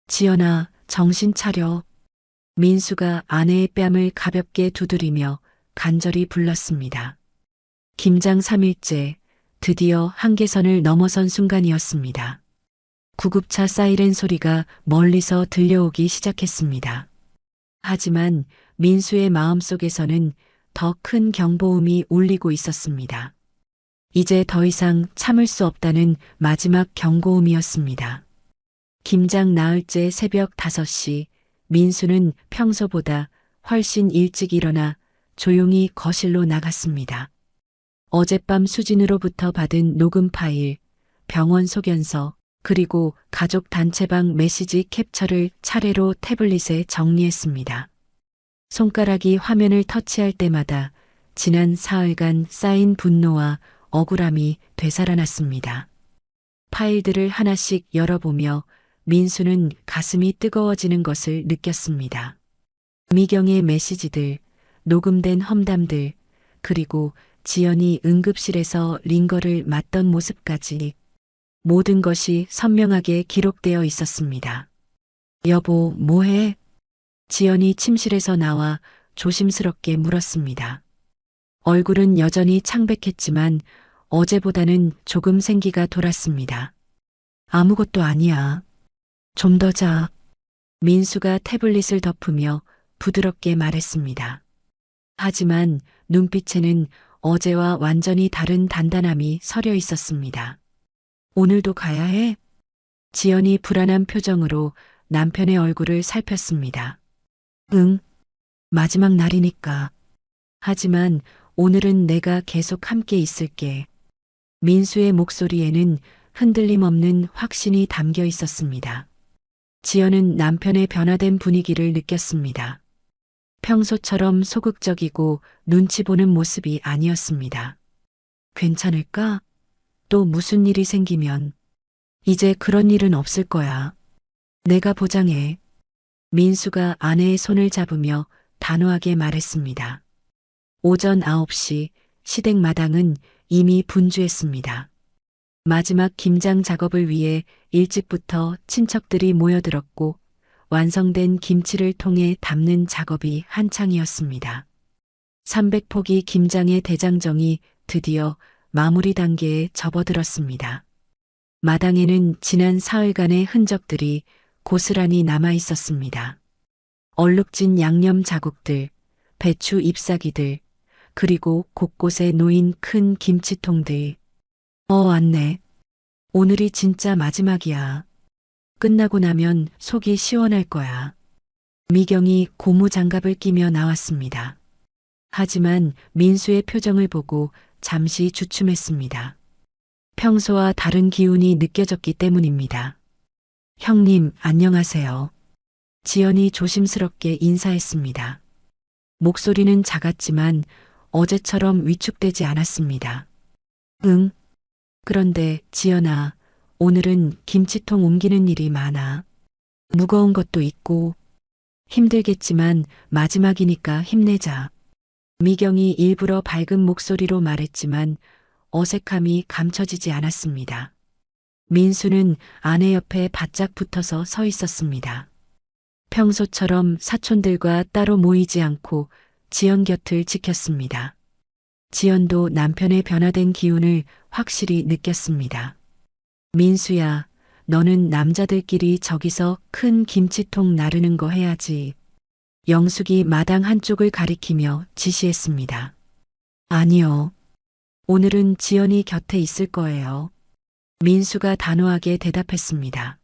지연아, 정신 차려. 민수가 아내의 뺨을 가볍게 두드리며 간절히 불렀습니다. 김장 3일째, 드디어 한계선을 넘어선 순간이었습니다. 구급차 사이렌 소리가 멀리서 들려오기 시작했습니다. 하지만 민수의 마음속에서는 더 큰 경보음이 울리고 있었습니다. 이제 더 이상 참을 수 없다는 마지막 경고음이었습니다. 김장 나흘째 새벽 5시, 민수는 평소보다 훨씬 일찍 일어나 조용히 거실로 나갔습니다. 어젯밤 수진으로부터 받은 녹음 파일, 병원 소견서, 그리고 가족 단체방 메시지 캡처를 차례로 태블릿에 정리했습니다. 손가락이 화면을 터치할 때마다 지난 사흘간 쌓인 분노와 억울함이 되살아났습니다. 파일들을 하나씩 열어보며 민수는 가슴이 뜨거워지는 것을 느꼈습니다. 미경의 메시지들, 녹음된 험담들, 그리고 지연이 응급실에서 링거를 맞던 모습까지 모든 것이 선명하게 기록되어 있었습니다. 여보, 뭐해? 지연이 침실에서 나와 조심스럽게 물었습니다. 얼굴은 여전히 창백했지만 어제보다는 조금 생기가 돌았습니다. 아무것도 아니야. 좀 더 자. 민수가 태블릿을 덮으며 부드럽게 말했습니다. 하지만 눈빛에는 어제와 완전히 다른 단단함이 서려 있었습니다. 오늘도 가야 해? 지연이 불안한 표정으로 남편의 얼굴을 살폈습니다. 응, 마지막 날이니까. 하지만 오늘은 내가 계속 함께 있을게. 민수의 목소리에는 흔들림 없는 확신이 담겨 있었습니다. 지연은 남편의 변화된 분위기를 느꼈습니다. 평소처럼 소극적이고 눈치 보는 모습이 아니었습니다. 괜찮을까? 또 무슨 일이 생기면 이제 그런 일은 없을 거야. 내가 보장해. 민수가 아내의 손을 잡으며 단호하게 말했습니다. 오전 9시 시댁 마당은 이미 분주했습니다. 마지막 김장 작업을 위해 일찍부터 친척들이 모여들었고 완성된 김치를 통해 담는 작업이 한창이었습니다. 300포기 김장의 대장정이 드디어 마무리 단계에 접어들었습니다. 마당에는 지난 사흘간의 흔적들이 고스란히 남아 있었습니다. 얼룩진 양념 자국들, 배추 잎사귀들, 그리고 곳곳에 놓인 큰 김치통들. 왔네. 오늘이 진짜 마지막이야. 끝나고 나면 속이 시원할 거야. 미경이 고무 장갑을 끼며 나왔습니다. 하지만 민수의 표정을 보고 잠시 주춤했습니다. 평소와 다른 기운이 느껴졌기 때문입니다. 형님, 안녕하세요. 지연이 조심스럽게 인사했습니다. 목소리는 작았지만 어제처럼 위축되지 않았습니다. 응. 그런데 지연아, 오늘은 김치통 옮기는 일이 많아. 무거운 것도 있고 힘들겠지만 마지막이니까 힘내자. 미경이 일부러 밝은 목소리로 말했지만 어색함이 감춰지지 않았습니다. 민수는 아내 옆에 바짝 붙어서 서 있었습니다. 평소처럼 사촌들과 따로 모이지 않고 지연 곁을 지켰습니다. 지연도 남편의 변화된 기운을 확실히 느꼈습니다. 민수야, 너는 남자들끼리 저기서 큰 김치통 나르는 거 해야지. 영숙이 마당 한쪽을 가리키며 지시했습니다. 아니요. 오늘은 지연이 곁에 있을 거예요. 민수가 단호하게 대답했습니다.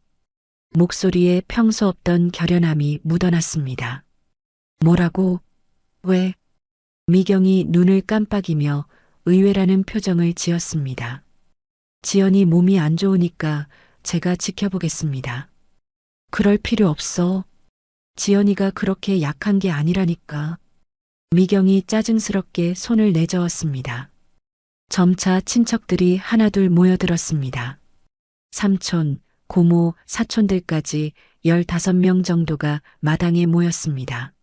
목소리에 평소 없던 결연함이 묻어났습니다. 뭐라고? 왜? 미경이 눈을 깜빡이며 의외라는 표정을 지었습니다. 지연이 몸이 안 좋으니까 제가 지켜보겠습니다. 그럴 필요 없어. 지연이가 그렇게 약한 게 아니라니까. 미경이 짜증스럽게 손을 내저었습니다. 점차 친척들이 하나둘 모여들었습니다. 삼촌, 고모, 사촌들까지 15명 정도가 마당에 모였습니다.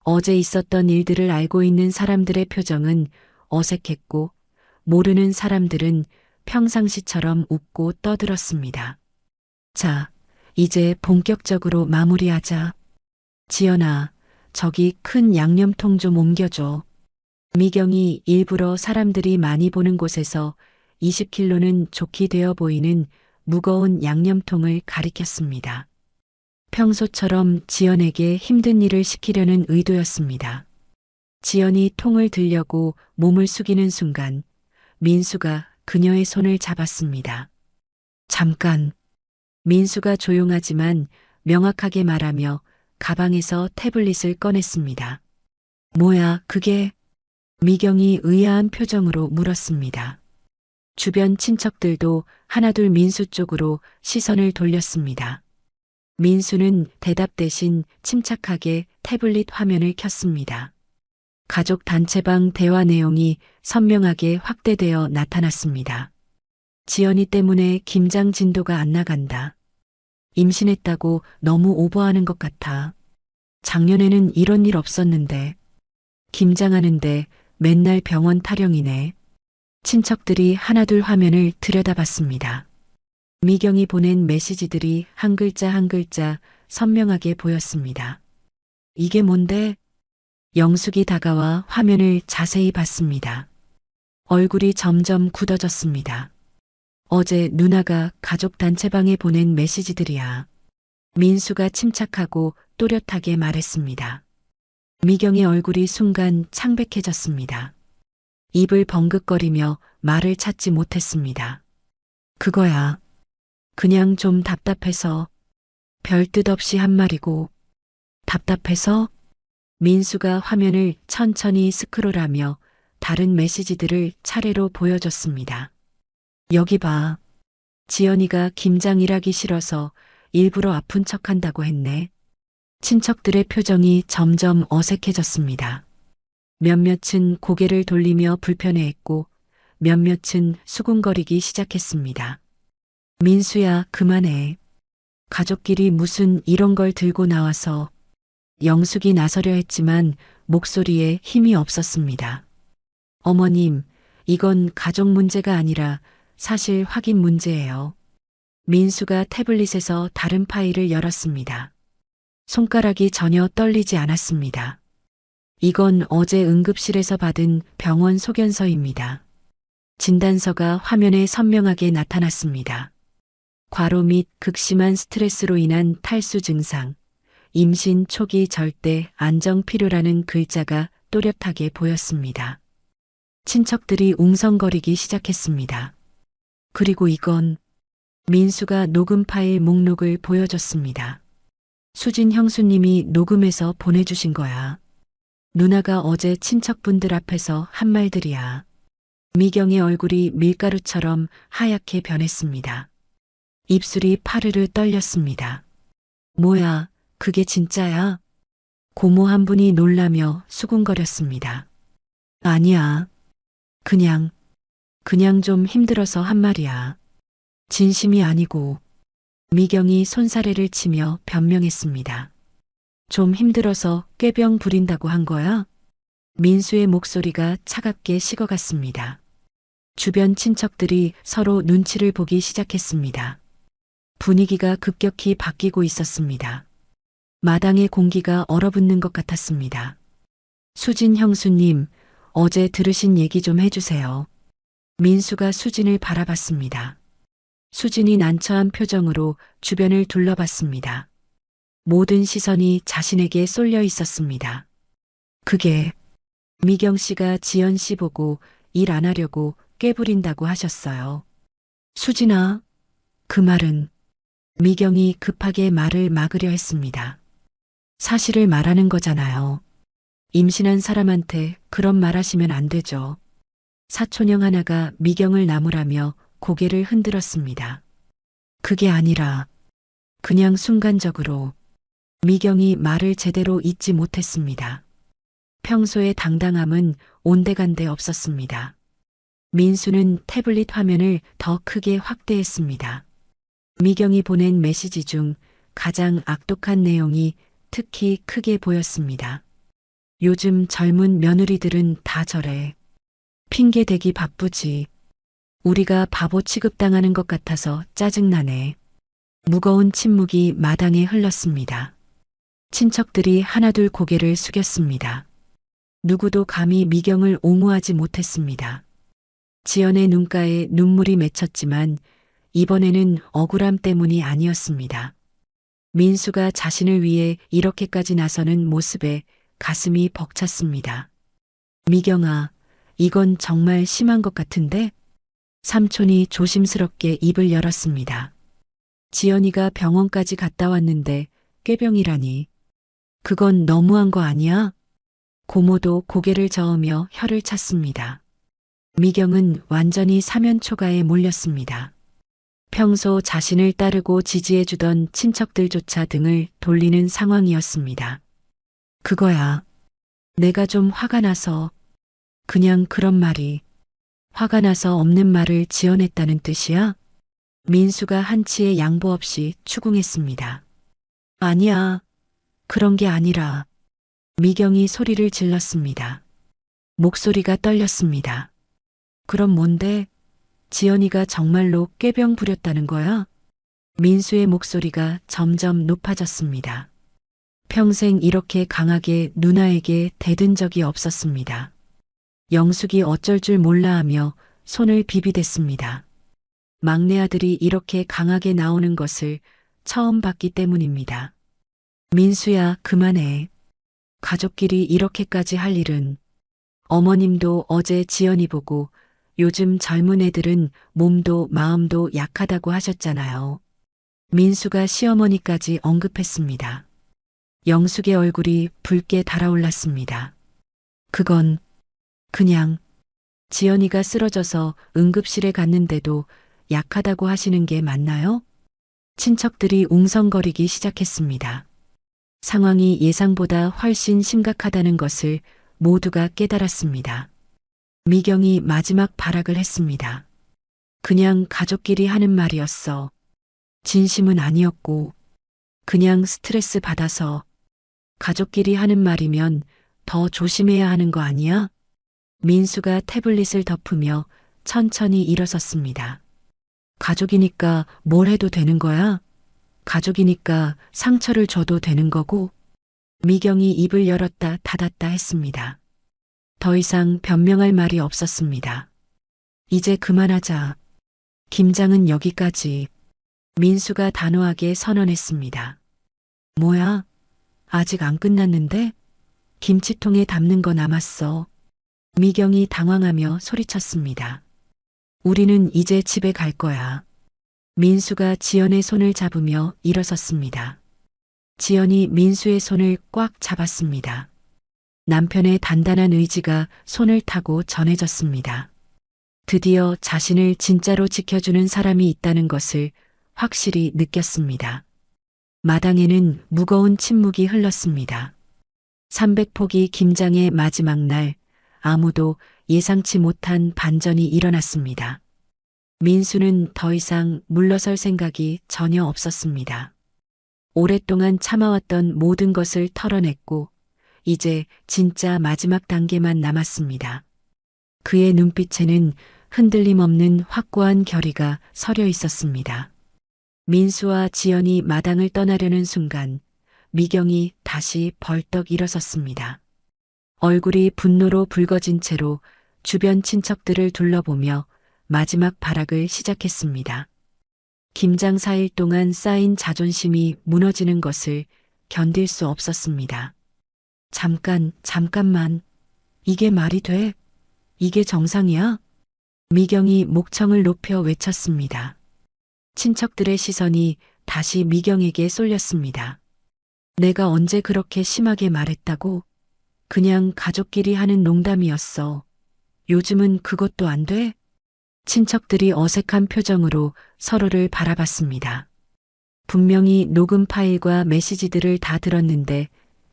어제 있었던 일들을 알고 있는 사람들의 표정은 어색했고 모르는 사람들은 평상시처럼 웃고 떠들었습니다. 자, 이제 본격적으로 마무리하자. 지연아, 저기 큰 양념통 좀 옮겨줘. 미경이 일부러 사람들이 많이 보는 곳에서 20kg는 좋게 되어 보이는 무거운 양념통을 가리켰습니다. 평소처럼 지연에게 힘든 일을 시키려는 의도였습니다. 지연이 통을 들려고 몸을 숙이는 순간 민수가 그녀의 손을 잡았습니다. 잠깐. 민수가 조용하지만 명확하게 말하며 가방에서 태블릿을 꺼냈습니다. 뭐야, 그게? 미경이 의아한 표정으로 물었습니다. 주변 친척들도 하나둘 민수 쪽으로 시선을 돌렸습니다. 민수는 대답 대신 침착하게 태블릿 화면을 켰습니다. 가족 단체방 대화 내용이 선명하게 확대되어 나타났습니다. 지연이 때문에 김장 진도가 안 나간다. 임신했다고 너무 오버하는 것 같아. 작년에는 이런 일 없었는데. 김장하는데 맨날 병원 타령이네. 친척들이 하나둘 화면을 들여다봤습니다. 미경이 보낸 메시지들이 한 글자 한 글자 선명하게 보였습니다. 이게 뭔데? 영숙이 다가와 화면을 자세히 봤습니다. 얼굴이 점점 굳어졌습니다. 어제 누나가 가족 단체방에 보낸 메시지들이야. 민수가 침착하고 또렷하게 말했습니다. 미경의 얼굴이 순간 창백해졌습니다. 입을 벙긋거리며 말을 찾지 못했습니다. 그거야. 그냥 좀 답답해서. 별 뜻 없이 한 말이고. 답답해서? 민수가 화면을 천천히 스크롤하며 다른 메시지들을 차례로 보여줬습니다. 여기 봐. 지연이가 김장 일하기 싫어서 일부러 아픈 척한다고 했네. 친척들의 표정이 점점 어색해졌습니다. 몇몇은 고개를 돌리며 불편해했고 몇몇은 수군거리기 시작했습니다. 민수야, 그만해. 가족끼리 무슨 이런 걸 들고 나와서. 영숙이 나서려 했지만 목소리에 힘이 없었습니다. 어머님, 이건 가족 문제가 아니라 사실 확인 문제예요. 민수가 태블릿에서 다른 파일을 열었습니다. 손가락이 전혀 떨리지 않았습니다. 이건 어제 응급실에서 받은 병원 소견서입니다. 진단서가 화면에 선명하게 나타났습니다. 과로 및 극심한 스트레스로 인한 탈수 증상, 임신 초기 절대 안정 필요라는 글자가 또렷하게 보였습니다. 친척들이 웅성거리기 시작했습니다. 그리고 이건 민수가 녹음 파일 목록을 보여줬습니다. 수진 형수님이 녹음해서 보내주신 거야. 누나가 어제 친척분들 앞에서 한 말들이야. 미경의 얼굴이 밀가루처럼 하얗게 변했습니다. 입술이 파르르 떨렸습니다. 뭐야, 그게 진짜야? 고모 한 분이 놀라며 수군거렸습니다. 아니야. 그냥 좀 힘들어서 한 말이야. 진심이 아니고. 미경이 손사래를 치며 변명했습니다. 좀 힘들어서 꾀병 부린다고 한 거야? 민수의 목소리가 차갑게 식어갔습니다. 주변 친척들이 서로 눈치를 보기 시작했습니다. 분위기가 급격히 바뀌고 있었습니다. 마당의 공기가 얼어붙는 것 같았습니다. 수진 형수님, 어제 들으신 얘기 좀 해주세요. 민수가 수진을 바라봤습니다. 수진이 난처한 표정으로 주변을 둘러봤습니다. 모든 시선이 자신에게 쏠려 있었습니다. 그게 미경 씨가 지연 씨 보고 일 안 하려고 꾀부린다고 하셨어요. 수진아, 그 말은. 미경이 급하게 말을 막으려 했습니다. 사실을 말하는 거잖아요. 임신한 사람한테 그런 말 하시면 안 되죠. 사촌형 하나가 미경을 나무라며 고개를 흔들었습니다. 그게 아니라 그냥 순간적으로. 미경이 말을 제대로 잇지 못했습니다. 평소의 당당함은 온데간데 없었습니다. 민수는 태블릿 화면을 더 크게 확대했습니다. 미경이 보낸 메시지 중 가장 악독한 내용이 특히 크게 보였습니다. 요즘 젊은 며느리들은 다 저래. 핑계 대기 바쁘지. 우리가 바보 취급당하는 것 같아서 짜증나네. 무거운 침묵이 마당에 흘렀습니다. 친척들이 하나둘 고개를 숙였습니다. 누구도 감히 미경을 옹호하지 못했습니다. 지연의 눈가에 눈물이 맺혔지만 이번에는 억울함 때문이 아니었습니다. 민수가 자신을 위해 이렇게까지 나서는 모습에 가슴이 벅찼습니다. 미경아, 이건 정말 심한 것 같은데? 삼촌이 조심스럽게 입을 열었습니다. 지연이가 병원까지 갔다 왔는데 꾀병이라니. 그건 너무한 거 아니야? 고모도 고개를 저으며 혀를 찼습니다. 미경은 완전히 사면초가에 몰렸습니다. 평소 자신을 따르고 지지해주던 친척들조차 등을 돌리는 상황이었습니다. 그거야. 내가 좀 화가 나서. 그냥 그런 말이. 화가 나서 없는 말을 지어냈다는 뜻이야? 민수가 한치의 양보 없이 추궁했습니다. 아니야. 그런 게 아니라. 미경이 소리를 질렀습니다. 목소리가 떨렸습니다. 그럼 뭔데? 지연이가 정말로 꾀병 부렸다는 거야? 민수의 목소리가 점점 높아졌습니다. 평생 이렇게 강하게 누나에게 대든 적이 없었습니다. 영숙이 어쩔 줄 몰라 하며 손을 비비댔습니다. 막내 아들이 이렇게 강하게 나오는 것을 처음 봤기 때문입니다. 민수야, 그만해. 가족끼리 이렇게까지 할 일은. 어머님도 어제 지연이 보고 요즘 젊은 애들은 몸도 마음도 약하다고 하셨잖아요. 민수가 시어머니까지 언급했습니다. 영숙의 얼굴이 붉게 달아올랐습니다. 그건 그냥 지연이가 쓰러져서 응급실에 갔는데도 약하다고 하시는 게 맞나요? 친척들이 웅성거리기 시작했습니다. 상황이 예상보다 훨씬 심각하다는 것을 모두가 깨달았습니다. 미경이 마지막 발악을 했습니다. 그냥 가족끼리 하는 말이었어. 진심은 아니었고, 그냥 스트레스 받아서. 가족끼리 하는 말이면 더 조심해야 하는 거 아니야? 민수가 태블릿을 덮으며 천천히 일어섰습니다. 가족이니까 뭘 해도 되는 거야? 가족이니까 상처를 줘도 되는 거고? 미경이 입을 열었다 닫았다 했습니다. 더 이상 변명할 말이 없었습니다. 이제 그만하자. 김장은 여기까지. 민수가 단호하게 선언했습니다. 뭐야? 아직 안 끝났는데? 김치통에 담는 거 남았어. 미경이 당황하며 소리쳤습니다. 우리는 이제 집에 갈 거야. 민수가 지연의 손을 잡으며 일어섰습니다. 지연이 민수의 손을 꽉 잡았습니다. 남편의 단단한 의지가 손을 타고 전해졌습니다. 드디어 자신을 진짜로 지켜주는 사람이 있다는 것을 확실히 느꼈습니다. 마당에는 무거운 침묵이 흘렀습니다. 300포기 김장의 마지막 날, 아무도 예상치 못한 반전이 일어났습니다. 민수는 더 이상 물러설 생각이 전혀 없었습니다. 오랫동안 참아왔던 모든 것을 털어냈고, 이제 진짜 마지막 단계만 남았습니다. 그의 눈빛에는 흔들림 없는 확고한 결의가 서려 있었습니다. 민수와 지연이 마당을 떠나려는 순간 미경이 다시 벌떡 일어섰습니다. 얼굴이 분노로 붉어진 채로 주변 친척들을 둘러보며 마지막 발악을 시작했습니다. 김장 4일 동안 쌓인 자존심이 무너지는 것을 견딜 수 없었습니다. 잠깐만. 이게 말이 돼? 이게 정상이야? 미경이 목청을 높여 외쳤습니다. 친척들의 시선이 다시 미경에게 쏠렸습니다. 내가 언제 그렇게 심하게 말했다고? 그냥 가족끼리 하는 농담이었어. 요즘은 그것도 안 돼? 친척들이 어색한 표정으로 서로를 바라봤습니다. 분명히 녹음 파일과 메시지들을 다 들었는데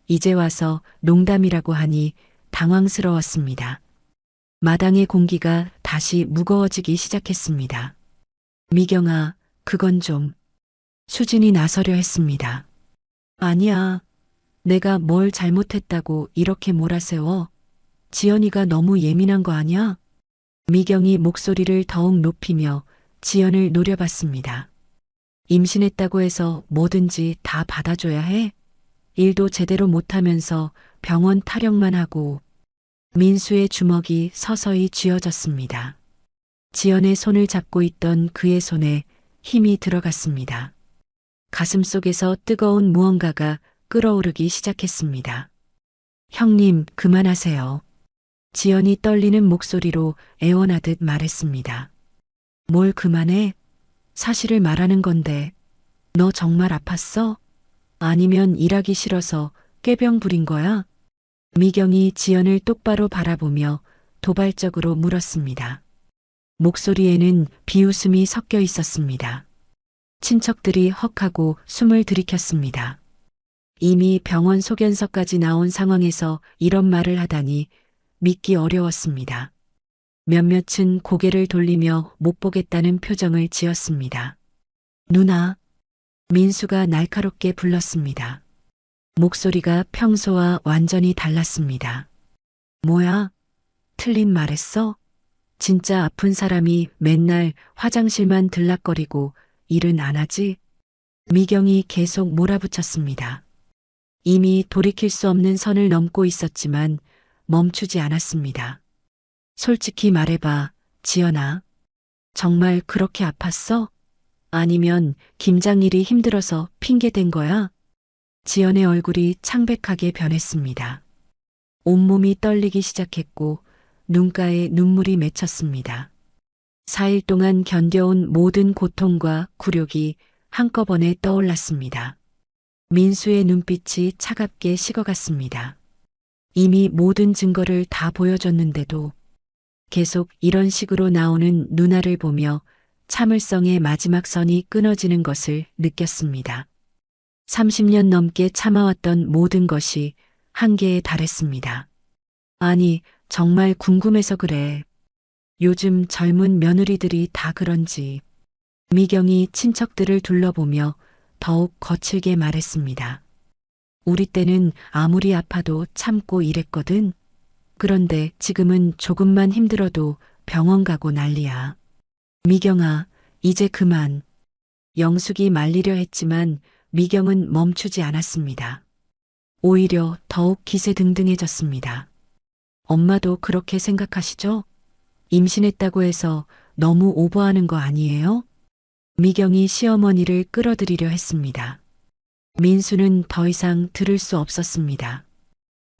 이제 와서 농담이라고 하니 당황스러웠습니다. 마당의 공기가 다시 무거워지기 시작했습니다. 미경아, 그건 좀. 수진이 나서려 했습니다. 아니야. 내가 뭘 잘못했다고 이렇게 몰아세워. 지연이가 너무 예민한 거 아니야? 미경이 목소리를 더욱 높이며 지연을 노려봤습니다. 임신했다고 해서 뭐든지 다 받아줘야 해? 일도 제대로 못하면서 병원 타령만 하고. 민수의 주먹이 서서히 쥐어졌습니다. 지연의 손을 잡고 있던 그의 손에 힘이 들어갔습니다. 가슴속에서 뜨거운 무언가가 끓어오르기 시작했습니다. 형님, 그만하세요. 지연이 떨리는 목소리로 애원하듯 말했습니다. 뭘 그만해? 사실을 말하는 건데. 너 정말 아팠어? 아니면 일하기 싫어서 꾀병 부린 거야? 미경이 지연을 똑바로 바라보며 도발적으로 물었습니다. 목소리에는 비웃음이 섞여 있었습니다. 친척들이 헉하고 숨을 들이켰습니다. 이미 병원 소견서까지 나온 상황에서 이런 말을 하다니 믿기 어려웠습니다. 몇몇은 고개를 돌리며 못 보겠다는 표정을 지었습니다. 누나, 민수가 날카롭게 불렀습니다. 목소리가 평소와 완전히 달랐습니다. 뭐야? 틀린 말했어? 진짜 아픈 사람이 맨날 화장실만 들락거리고 일은 안 하지? 미경이 계속 몰아붙였습니다. 이미 돌이킬 수 없는 선을 넘고 있었지만 멈추지 않았습니다. 솔직히 말해봐, 지연아. 정말 그렇게 아팠어? 아니면 김장일이 힘들어서 핑계댄 거야? 지연의 얼굴이 창백하게 변했습니다. 온몸이 떨리기 시작했고 눈가에 눈물이 맺혔습니다. 4일 동안 견뎌온 모든 고통과 굴욕이 한꺼번에 떠올랐습니다. 민수의 눈빛이 차갑게 식어갔습니다. 이미 모든 증거를 다 보여줬는데도 계속 이런 식으로 나오는 누나를 보며 참을성의 마지막 선이 끊어지는 것을 느꼈습니다. 30년 넘게 참아왔던 모든 것이 한계에 달했습니다. 아니, 정말 궁금해서 그래. 요즘 젊은 며느리들이 다 그런지. 미경이 친척들을 둘러보며 더욱 거칠게 말했습니다. 우리 때는 아무리 아파도 참고 일했거든. 그런데 지금은 조금만 힘들어도 병원 가고 난리야. 미경아, 이제 그만. 영숙이 말리려 했지만 미경은 멈추지 않았습니다. 오히려 더욱 기세등등해졌습니다. 엄마도 그렇게 생각하시죠? 임신했다고 해서 너무 오버하는 거 아니에요? 미경이 시어머니를 끌어들이려 했습니다. 민수는 더 이상 들을 수 없었습니다.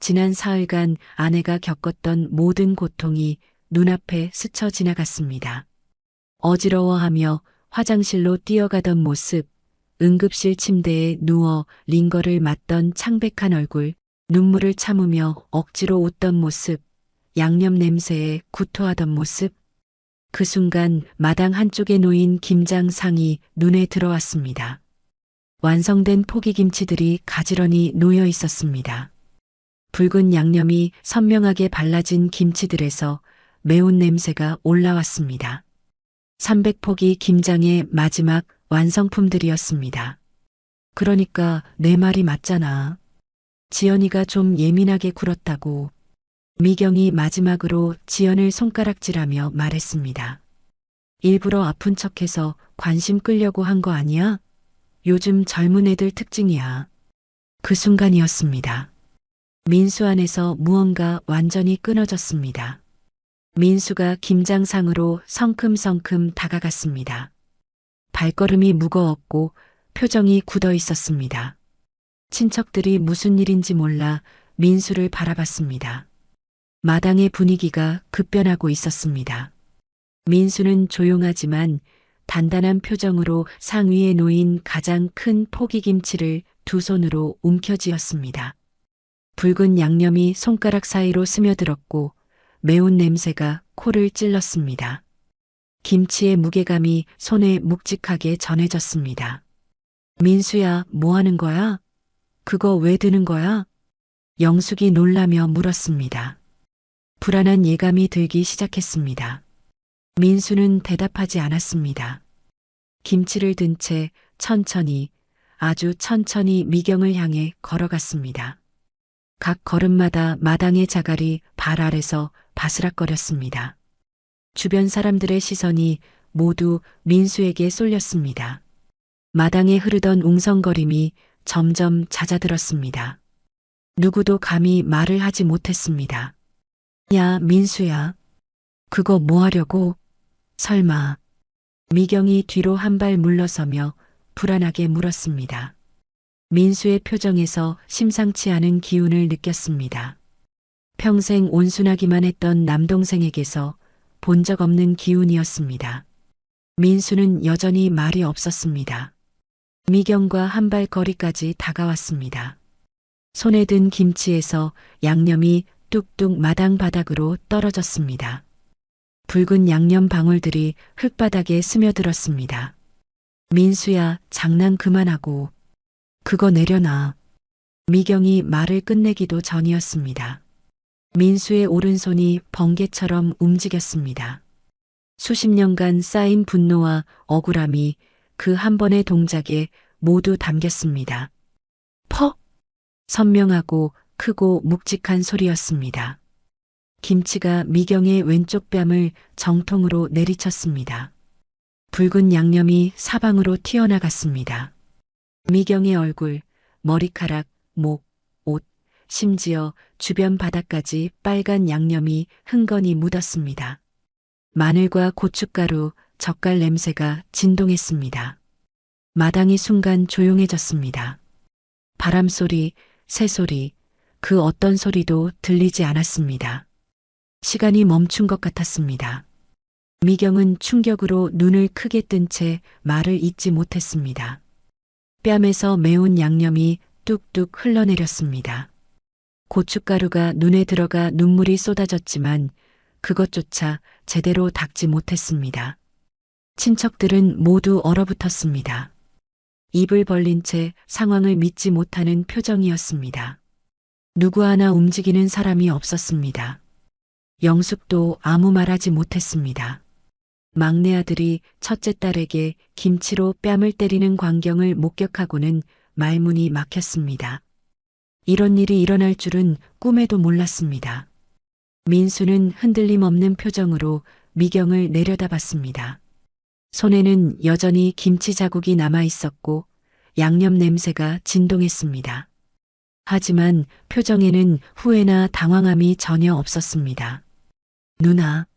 지난 사흘간 아내가 겪었던 모든 고통이 눈앞에 스쳐 지나갔습니다. 어지러워하며 화장실로 뛰어가던 모습, 응급실 침대에 누워 링거를 맞던 창백한 얼굴, 눈물을 참으며 억지로 웃던 모습, 양념 냄새에 구토하던 모습. 그 순간 마당 한쪽에 놓인 김장상이 눈에 들어왔습니다. 완성된 포기김치들이 가지런히 놓여 있었습니다. 붉은 양념이 선명하게 발라진 김치들에서 매운 냄새가 올라왔습니다. 300포기 김장의 마지막 완성품들이었습니다. 그러니까 내 말이 맞잖아. 지연이가 좀 예민하게 굴었다고. 미경이 마지막으로 지연을 손가락질하며 말했습니다. 일부러 아픈 척해서 관심 끌려고 한 거 아니야? 요즘 젊은 애들 특징이야. 그 순간이었습니다. 민수 안에서 무언가 완전히 끊어졌습니다. 민수가 김장상으로 성큼성큼 다가갔습니다. 발걸음이 무거웠고 표정이 굳어 있었습니다. 친척들이 무슨 일인지 몰라 민수를 바라봤습니다. 마당의 분위기가 급변하고 있었습니다. 민수는 조용하지만 단단한 표정으로 상 위에 놓인 가장 큰 포기김치를 두 손으로 움켜쥐었습니다. 붉은 양념이 손가락 사이로 스며들었고 매운 냄새가 코를 찔렀습니다. 김치의 무게감이 손에 묵직하게 전해졌습니다. 민수야, 뭐 하는 거야? 그거 왜 드는 거야? 영숙이 놀라며 물었습니다. 불안한 예감이 들기 시작했습니다. 민수는 대답하지 않았습니다. 김치를 든 채 천천히, 아주 천천히 미경을 향해 걸어갔습니다. 각 걸음마다 마당의 자갈이 발 아래서 바스락거렸습니다. 주변 사람들의 시선이 모두 민수에게 쏠렸습니다. 마당에 흐르던 웅성거림이 점점 잦아들었습니다. 누구도 감히 말을 하지 못했습니다. 야, 민수야. 그거 뭐 하려고? 설마. 미경이 뒤로 한 발 물러서며 불안하게 물었습니다. 민수의 표정에서 심상치 않은 기운을 느꼈습니다. 평생 온순하기만 했던 남동생에게서 본 적 없는 기운이었습니다. 민수는 여전히 말이 없었습니다. 미경과 한 발 거리까지 다가왔습니다. 손에 든 김치에서 양념이 뚝뚝 마당 바닥으로 떨어졌습니다. 붉은 양념 방울들이 흙바닥에 스며들었습니다. 민수야, 장난 그만하고. 그거 내려놔. 미경이 말을 끝내기도 전이었습니다. 민수의 오른손이 번개처럼 움직였습니다. 수십 년간 쌓인 분노와 억울함이 그 한 번의 동작에 모두 담겼습니다. 퍽! 선명하고 크고 묵직한 소리였습니다. 김치가 미경의 왼쪽 뺨을 정통으로 내리쳤습니다. 붉은 양념이 사방으로 튀어나갔습니다. 미경의 얼굴, 머리카락, 목, 옷, 심지어 주변 바닥까지 빨간 양념이 흥건히 묻었습니다. 마늘과 고춧가루, 젓갈 냄새가 진동했습니다. 마당이 순간 조용해졌습니다. 바람소리, 새소리, 그 어떤 소리도 들리지 않았습니다. 시간이 멈춘 것 같았습니다. 미경은 충격으로 눈을 크게 뜬 채 말을 잇지 못했습니다. 뺨에서 매운 양념이 뚝뚝 흘러내렸습니다. 고춧가루가 눈에 들어가 눈물이 쏟아졌지만 그것조차 제대로 닦지 못했습니다. 친척들은 모두 얼어붙었습니다. 입을 벌린 채 상황을 믿지 못하는 표정이었습니다. 누구 하나 움직이는 사람이 없었습니다. 영숙도 아무 말하지 못했습니다. 막내 아들이 첫째 딸에게 김치로 뺨을 때리는 광경을 목격하고는 말문이 막혔습니다. 이런 일이 일어날 줄은 꿈에도 몰랐습니다. 민수는 흔들림 없는 표정으로 미경을 내려다봤습니다. 손에는 여전히 김치 자국이 남아 있었고 양념 냄새가 진동했습니다. 하지만 표정에는 후회나 당황함이 전혀 없었습니다. 누나,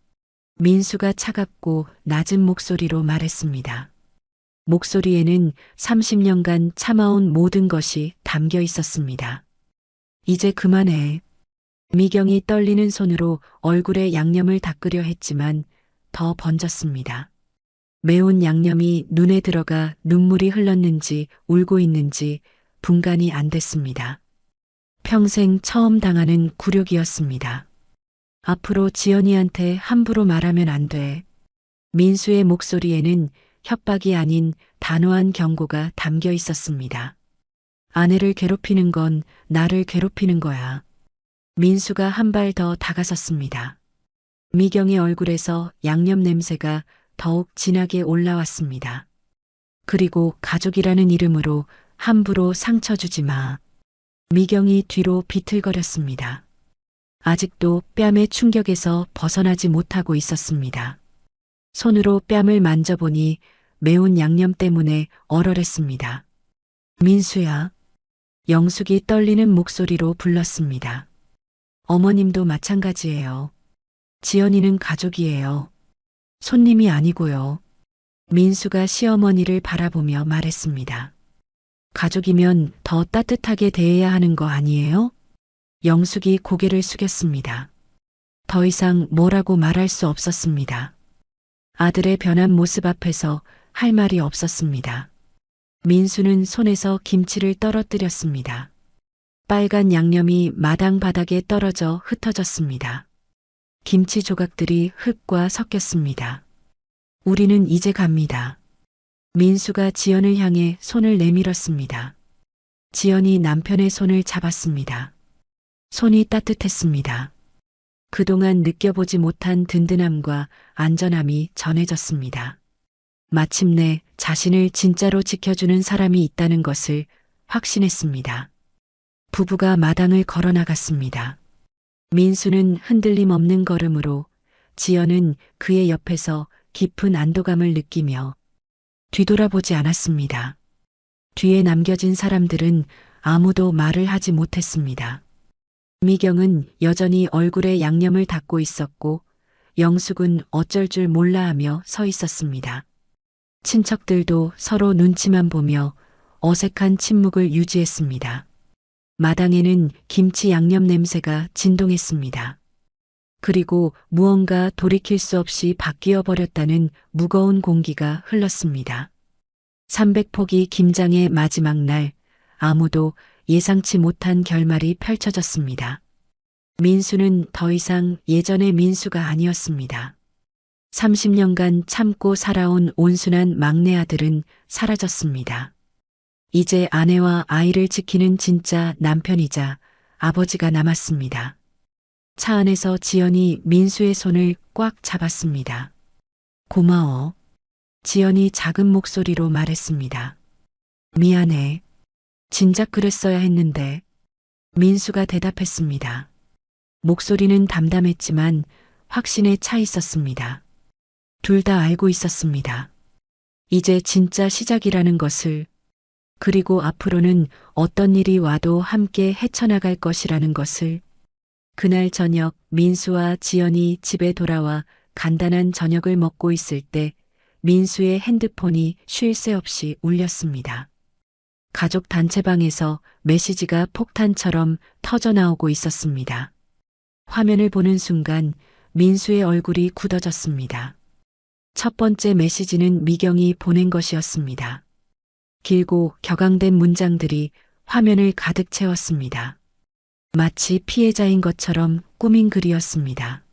민수가 차갑고 낮은 목소리로 말했습니다. 목소리에는 30년간 참아온 모든 것이 담겨 있었습니다. 이제 그만해. 미경이 떨리는 손으로 얼굴에 양념을 닦으려 했지만 더 번졌습니다. 매운 양념이 눈에 들어가 눈물이 흘렀는지 울고 있는지 분간이 안 됐습니다. 평생 처음 당하는 굴욕이었습니다. 앞으로 지연이한테 함부로 말하면 안 돼. 민수의 목소리에는 협박이 아닌 단호한 경고가 담겨 있었습니다. 아내를 괴롭히는 건 나를 괴롭히는 거야. 민수가 한 발 더 다가섰습니다. 미경의 얼굴에서 양념 냄새가 더욱 진하게 올라왔습니다. 그리고 가족이라는 이름으로 함부로 상처 주지 마. 미경이 뒤로 비틀거렸습니다. 아직도 뺨의 충격에서 벗어나지 못하고 있었습니다. 손으로 뺨을 만져보니 매운 양념 때문에 얼얼했습니다. 민수야. 영숙이 떨리는 목소리로 불렀습니다. 어머님도 마찬가지예요. 지연이는 가족이에요. 손님이 아니고요. 민수가 시어머니를 바라보며 말했습니다. 가족이면 더 따뜻하게 대해야 하는 거 아니에요? 영숙이 고개를 숙였습니다. 더 이상 뭐라고 말할 수 없었습니다. 아들의 변한 모습 앞에서 할 말이 없었습니다. 민수는 손에서 김치를 떨어뜨렸습니다. 빨간 양념이 마당 바닥에 떨어져 흩어졌습니다. 김치 조각들이 흙과 섞였습니다. 우리는 이제 갑니다. 민수가 지연을 향해 손을 내밀었습니다. 지연이 남편의 손을 잡았습니다. 손이 따뜻했습니다. 그동안 느껴보지 못한 든든함과 안전함이 전해졌습니다. 마침내 자신을 진짜로 지켜주는 사람이 있다는 것을 확신했습니다. 부부가 마당을 걸어 나갔습니다. 민수는 흔들림 없는 걸음으로, 지연은 그의 옆에서 깊은 안도감을 느끼며 뒤돌아보지 않았습니다. 뒤에 남겨진 사람들은 아무도 말을 하지 못했습니다. 미경은 여전히 얼굴에 양념을 닦고 있었고 영숙은 어쩔 줄 몰라 하며 서 있었습니다. 친척들도 서로 눈치만 보며 어색한 침묵을 유지했습니다. 마당에는 김치 양념 냄새가 진동했습니다. 그리고 무언가 돌이킬 수 없이 바뀌어 버렸다는 무거운 공기가 흘렀습니다. 300포기 김장의 마지막 날, 아무도 예상치 못한 결말이 펼쳐졌습니다. 민수는 더 이상 예전의 민수가 아니었습니다. 30년간 참고 살아온 온순한 막내 아들은 사라졌습니다. 이제 아내와 아이를 지키는 진짜 남편이자 아버지가 남았습니다. 차 안에서 지연이 민수의 손을 꽉 잡았습니다. 고마워. 지연이 작은 목소리로 말했습니다. 미안해. 진작 그랬어야 했는데. 민수가 대답했습니다. 목소리는 담담했지만 확신에 차 있었습니다. 둘 다 알고 있었습니다. 이제 진짜 시작이라는 것을, 그리고 앞으로는 어떤 일이 와도 함께 헤쳐나갈 것이라는 것을. 그날 저녁 민수와 지연이 집에 돌아와 간단한 저녁을 먹고 있을 때 민수의 핸드폰이 쉴 새 없이 울렸습니다. 가족 단체방에서 메시지가 폭탄처럼 터져나오고 있었습니다. 화면을 보는 순간 민수의 얼굴이 굳어졌습니다. 첫 번째 메시지는 미경이 보낸 것이었습니다. 길고 격앙된 문장들이 화면을 가득 채웠습니다. 마치 피해자인 것처럼 꾸민 글이었습니다.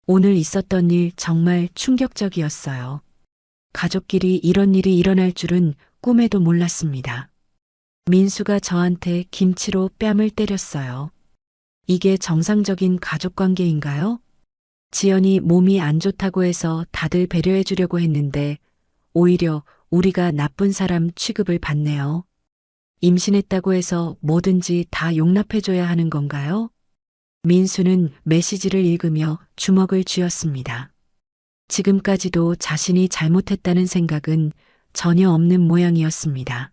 오늘 있었던 일 정말 충격적이었어요. 가족끼리 이런 일이 일어날 줄은 꿈에도 몰랐습니다. 민수가 저한테 김치로 뺨을 때렸어요. 이게 정상적인 가족 관계인가요? 지연이 몸이 안 좋다고 해서 다들 배려해 주려고 했는데 오히려 우리가 나쁜 사람 취급을 받네요. 임신했다고 해서 뭐든지 다 용납해 줘야 하는 건가요? 민수는 메시지를 읽으며 주먹을 쥐었습니다. 지금까지도 자신이 잘못했다는 생각은 전혀 없는 모양이었습니다.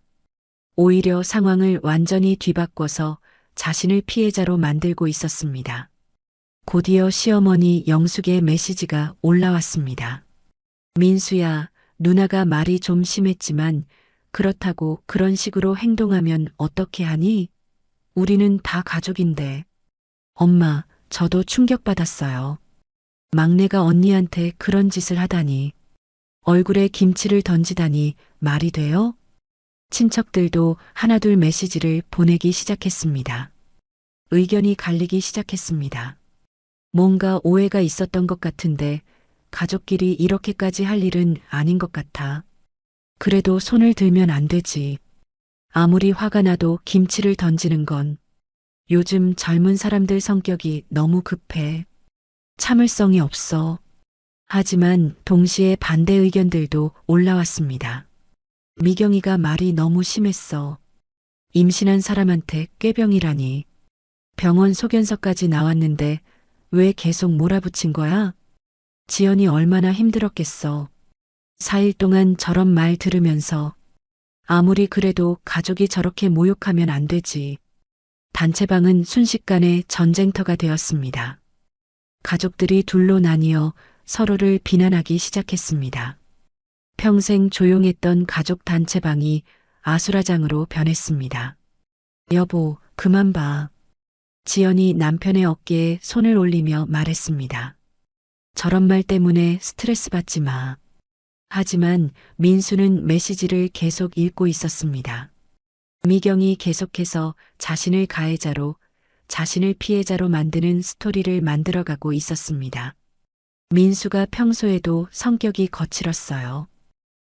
오히려 상황을 완전히 뒤바꿔서 자신을 피해자로 만들고 있었습니다. 곧이어 시어머니 영숙의 메시지가 올라왔습니다. 민수야, 누나가 말이 좀 심했지만 그렇다고 그런 식으로 행동하면 어떻게 하니? 우리는 다 가족인데. 엄마, 저도 충격받았어요. 막내가 언니한테 그런 짓을 하다니. 얼굴에 김치를 던지다니 말이 돼요? 친척들도 하나둘 메시지를 보내기 시작했습니다. 의견이 갈리기 시작했습니다. 뭔가 오해가 있었던 것 같은데 가족끼리 이렇게까지 할 일은 아닌 것 같아. 그래도 손을 들면 안 되지. 아무리 화가 나도 김치를 던지는 건 요즘 젊은 사람들 성격이 너무 급해. 참을성이 없어. 하지만 동시에 반대 의견들도 올라왔습니다. 미경이가 말이 너무 심했어. 임신한 사람한테 꾀병이라니. 병원 소견서까지 나왔는데 왜 계속 몰아붙인 거야? 지연이 얼마나 힘들었겠어. 4일 동안 저런 말 들으면서 아무리 그래도 가족이 저렇게 모욕하면 안 되지. 단체방은 순식간에 전쟁터가 되었습니다. 가족들이 둘로 나뉘어 서로를 비난하기 시작했습니다. 평생 조용했던 가족 단체방이 아수라장으로 변했습니다. 여보, 그만 봐. 지연이 남편의 어깨에 손을 올리며 말했습니다. 저런 말 때문에 스트레스 받지 마. 하지만 민수는 메시지를 계속 읽고 있었습니다. 미경이 계속해서 자신을 가해자로, 자신을 피해자로 만드는 스토리를 만들어가고 있었습니다. 민수가 평소에도 성격이 거칠었어요.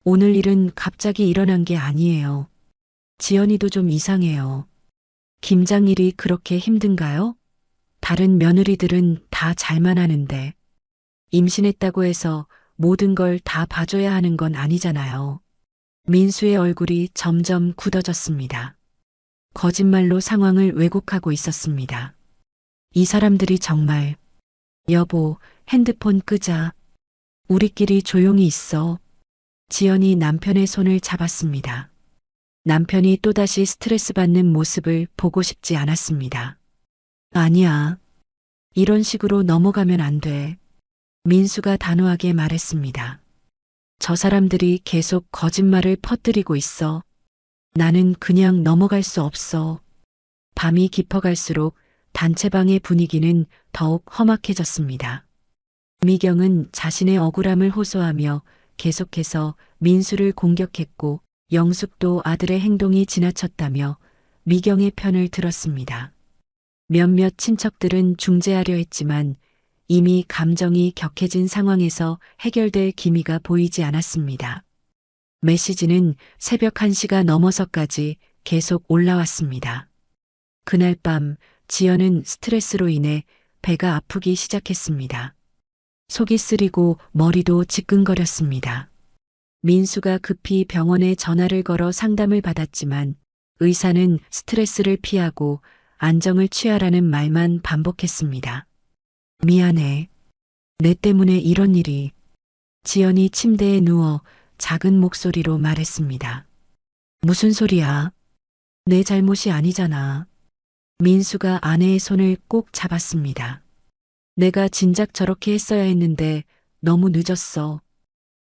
오늘 일은 갑자기 일어난 게 아니에요. 지연이도 좀 이상해요. 김장일이 그렇게 힘든가요? 다른 며느리들은 다 잘만 하는데 임신했다고 해서 모든 걸 다 봐줘야 하는 건 아니잖아요. 민수의 얼굴이 점점 굳어졌습니다. 거짓말로 상황을 왜곡하고 있었습니다. 이 사람들이 정말 여보, 핸드폰 끄자. 우리끼리 조용히 있어. 지연이 남편의 손을 잡았습니다. 남편이 또다시 스트레스 받는 모습을 보고 싶지 않았습니다. 아니야. 이런 식으로 넘어가면 안 돼. 민수가 단호하게 말했습니다. 저 사람들이 계속 거짓말을 퍼뜨리고 있어. 나는 그냥 넘어갈 수 없어. 밤이 깊어갈수록 단체방의 분위기는 더욱 험악해졌습니다. 미경은 자신의 억울함을 호소하며 계속해서 민수를 공격했고 영숙도 아들의 행동이 지나쳤다며 미경의 편을 들었습니다. 몇몇 친척들은 중재하려 했지만 이미 감정이 격해진 상황에서 해결될 기미가 보이지 않았습니다. 메시지는 새벽 1시가 넘어서까지 계속 올라왔습니다. 그날 밤 지연은 스트레스로 인해 배가 아프기 시작했습니다. 속이 쓰리고 머리도 지끈거렸습니다. 민수가 급히 병원에 전화를 걸어 상담을 받았지만 의사는 스트레스를 피하고 안정을 취하라는 말만 반복했습니다. 미안해. 내 때문에 이런 일이. 지연이 침대에 누워 작은 목소리로 말했습니다. 무슨 소리야? 내 잘못이 아니잖아. 민수가 아내의 손을 꼭 잡았습니다. 내가 진작 저렇게 했어야 했는데 너무 늦었어.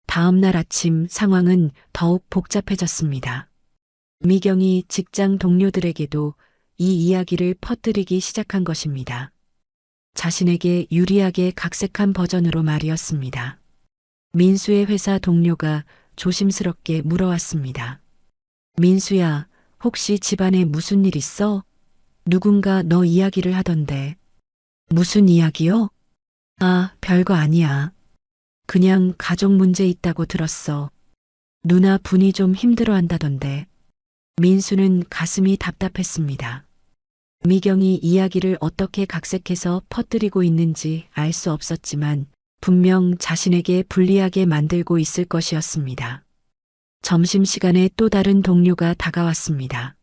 다음 날 아침 상황은 더욱 복잡해졌습니다. 미경이 직장 동료들에게도 이 이야기를 퍼뜨리기 시작한 것입니다. 자신에게 유리하게 각색한 버전으로 말이었습니다. 민수의 회사 동료가 조심스럽게 물어왔습니다. 민수야, 혹시 집안에 무슨 일 있어? 누군가 너 이야기를 하던데. 무슨 이야기요? 아, 별거 아니야. 그냥 가족 문제 있다고 들었어. 누나 분이 좀 힘들어 한다던데. 민수는 가슴이 답답했습니다. 미경이 이야기를 어떻게 각색해서 퍼뜨리고 있는지 알 수 없었지만 분명 자신에게 불리하게 만들고 있을 것이었습니다. 점심시간에 또 다른 동료가 다가왔습니다.